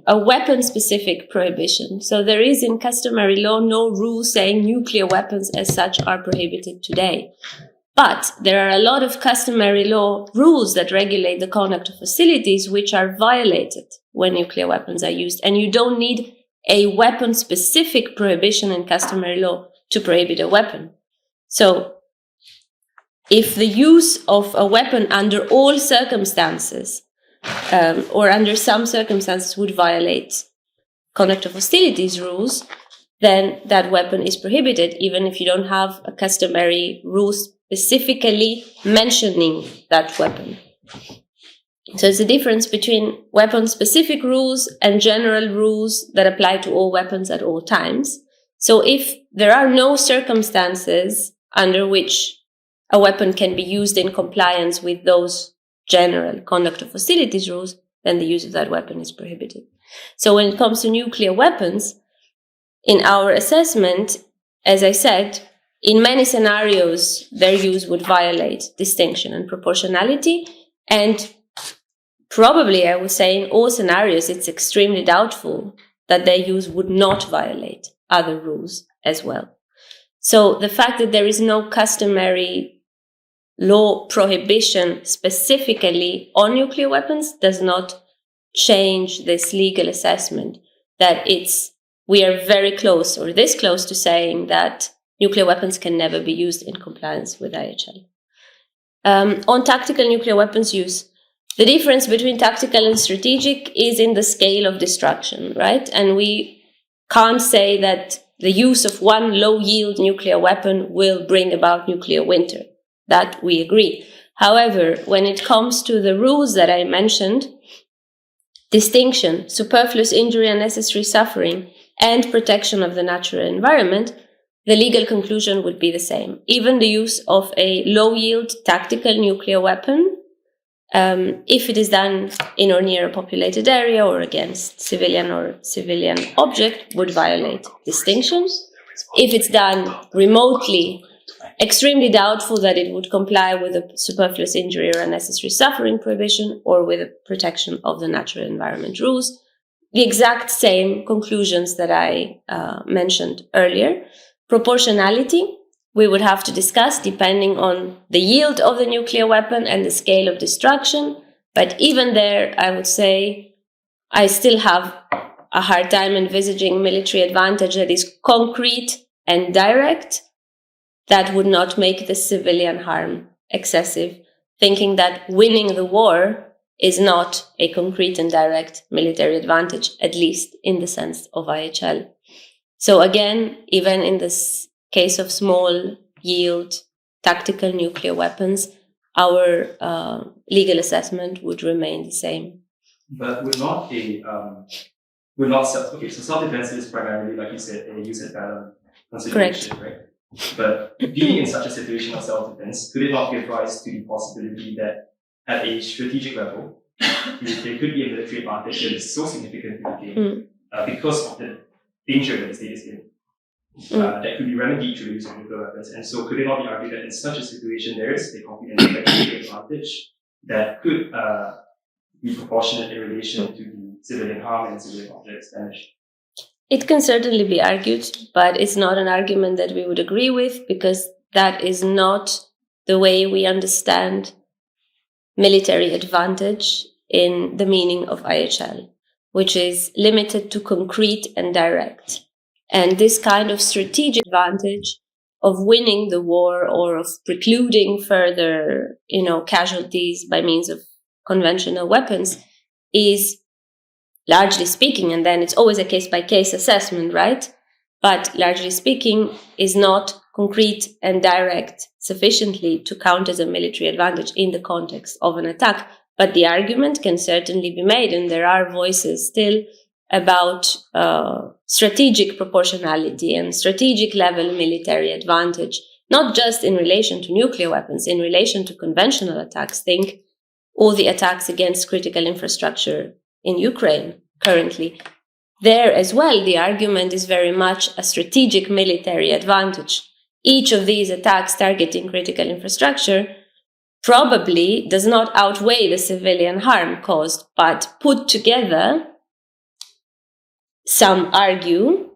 a weapon-specific prohibition. So there is in customary law no rule saying nuclear weapons as such are prohibited today. But there are a lot of customary law rules that regulate the conduct of facilities which are violated when nuclear weapons are used. And you don't need a weapon-specific prohibition in customary law to prohibit a weapon. So if the use of a weapon under all circumstances or under some circumstances would violate conduct of hostilities rules, then that weapon is prohibited, even if you don't have a customary rule specifically mentioning that weapon. So it's a difference between weapon-specific rules and general rules that apply to all weapons at all times. So if there are no circumstances under which a weapon can be used in compliance with those general conduct of hostilities rules, then the use of that weapon is prohibited. So when it comes to nuclear weapons, in our assessment, as I said, in many scenarios, their use would violate distinction and proportionality. And probably, I would say, in all scenarios, it's extremely doubtful that their use would not violate other rules as well. So the fact that there is no customary law prohibition specifically on nuclear weapons does not change this legal assessment that we are very close or this close to saying that nuclear weapons can never be used in compliance with IHL. On tactical nuclear weapons use, the difference between tactical and strategic is in the scale of destruction, right? And we can't say that the use of one low-yield nuclear weapon will bring about nuclear winter. That we agree. However, when it comes to the rules that I mentioned, distinction, superfluous injury, unnecessary suffering, and protection of the natural environment, the legal conclusion would be the same. Even the use of a low-yield tactical nuclear weapon, if it is done in or near a populated area or against civilian object, would violate distinctions. If it's done remotely, extremely doubtful that it would comply with a superfluous injury or unnecessary suffering prohibition or with the protection of the natural environment rules. The exact same conclusions that I mentioned earlier. Proportionality, we would have to discuss depending on the yield of the nuclear weapon and the scale of destruction. But even there, I would say I still have a hard time envisaging military advantage that is concrete and direct that would not make the civilian harm excessive, thinking that winning the war is not a concrete and direct military advantage, at least in the sense of IHL. So again, even in this case of small yield tactical nuclear weapons, our legal assessment would remain the same.
But so self-defense is primarily, like you said, a use and balance consideration, right? But being in such a situation of self-defense, could it not give rise to the possibility that at a strategic level, there could be a military advantage that is so significant to the game because of the danger that the state is in? that could be remedied through the use of nuclear weapons. And so could it not be argued that in such a situation there is a complete and direct advantage that could be proportionate in relation to the civilian harm and civilian objects damage?
It can certainly be argued, but it's not an argument that we would agree with, because that is not the way we understand military advantage in the meaning of IHL, which is limited to concrete and direct. And this kind of strategic advantage of winning the war or of precluding further, casualties by means of conventional weapons is, largely speaking, and then it's always a case-by-case assessment, right? But largely speaking, is not concrete and direct sufficiently to count as a military advantage in the context of an attack. But the argument can certainly be made, and there are voices still about strategic proportionality and strategic level military advantage, not just in relation to nuclear weapons, in relation to conventional attacks. Think all the attacks against critical infrastructure in Ukraine currently. There as well, the argument is very much a strategic military advantage. Each of these attacks targeting critical infrastructure probably does not outweigh the civilian harm caused, but put together, some argue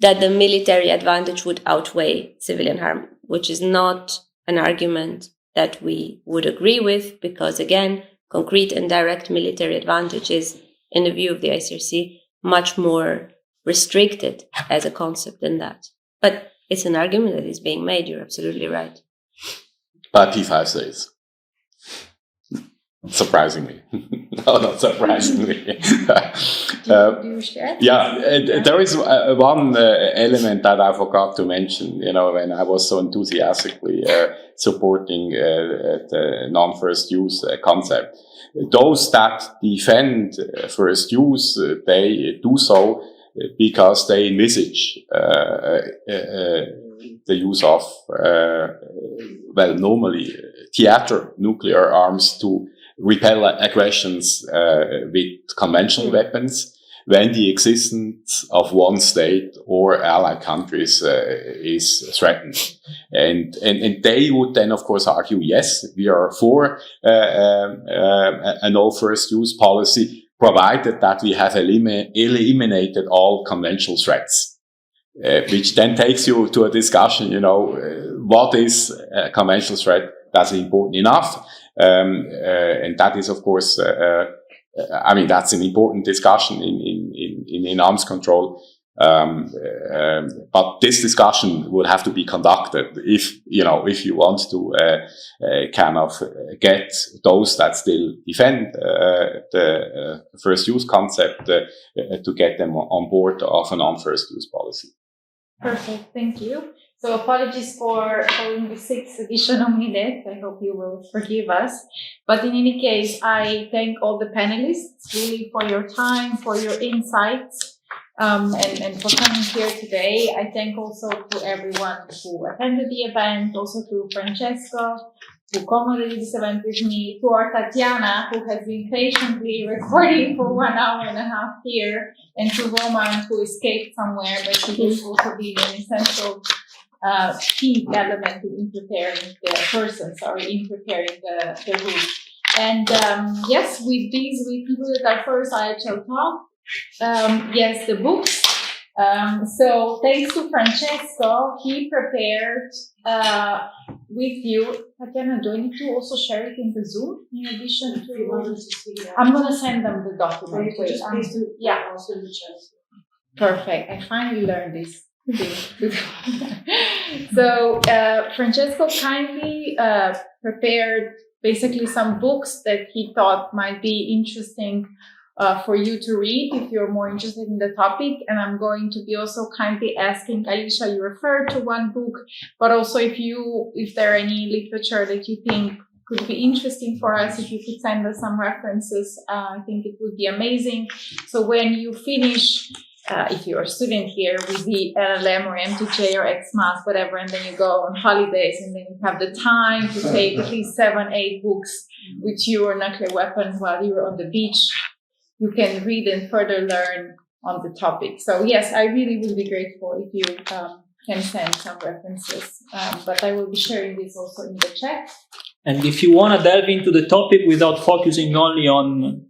that the military advantage would outweigh civilian harm, which is not an argument that we would agree with, because again, concrete and direct military advantage is, in the view of the ICRC, much more restricted as a concept than that. But it's an argument that is being made, you're absolutely right.
By P5 says. Surprisingly. No, not surprisingly.
Do you share?
Yeah, there is one element that I forgot to mention, when I was so enthusiastically supporting the non-first use concept. Those that defend first use, they do so because they envisage the use of, normally theater nuclear arms to repel aggressions with conventional weapons when the existence of one state or allied countries is threatened. And they would then, of course, argue, yes, we are for a no first use policy, provided that we have eliminated all conventional threats. Which then takes you to a discussion, what is a conventional threat that's important enough? And that is, of course, that's an important discussion in arms control. But this discussion would have to be conducted if you want to kind of get those that still defend the first use concept to get them on board of a non-first use policy.
Perfect, thank you. So apologies for following the 6 additional minutes. I hope you will forgive us. But in any case, I thank all the panelists really for your time, for your insights, and for coming here today. I thank also to everyone who attended the event, also to Francesco, who co-moderated this event with me, to our Tatiana, who has been patiently recording for 1 hour and a half here, and to Roman, who escaped somewhere, but he has also been an essential key element in preparing the room. And yes, with these, we concluded our first IHL Talk. Yes, the books. So thanks to Francesco, he prepared with you. Tatiana, do I need to also share it in the Zoom in addition to? I'm going to send them the document. Yeah. Perfect. I finally learned this. So Francesco kindly prepared basically some books that he thought might be interesting for you to read if you're more interested in the topic. And I'm going to be also kindly asking Alicia, you referred to one book, but also if there are any literature that you think could be interesting for us, if you could send us some references, I think it would be amazing. So when you finish, if you're a student here with the LLM or MTJ or XMath, whatever, and then you go on holidays and then you have the time to take at least 7-8 books with you or nuclear weapons while you're on the beach, you can read and further learn on the topic. So yes, I really would be grateful if you can send some references. But I will be sharing this also in the chat.
And if you want to delve into the topic without focusing only on,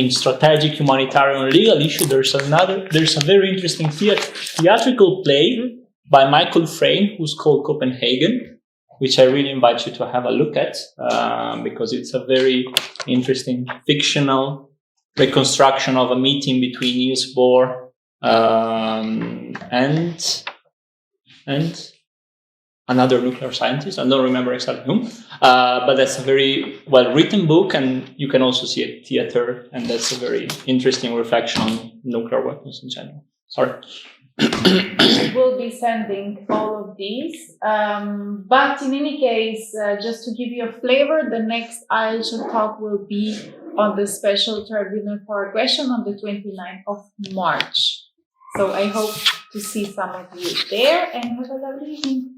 strategic, humanitarian, or legal issue, there's a very interesting theatrical play by Michael Frayn, who's called Copenhagen, which I really invite you to have a look at, because it's a very interesting fictional reconstruction of a meeting between Niels Bohr and another nuclear scientist. I don't remember exactly whom, but that's a very well-written book, and you can also see it theater, and that's a very interesting reflection on nuclear weapons in general. Sorry.
We'll be sending all of these, but in any case, just to give you a flavor, the next IHL Talk will be on the Special Tribunal for Aggression on the 29th of March. So I hope to see some of you there, and have a lovely evening.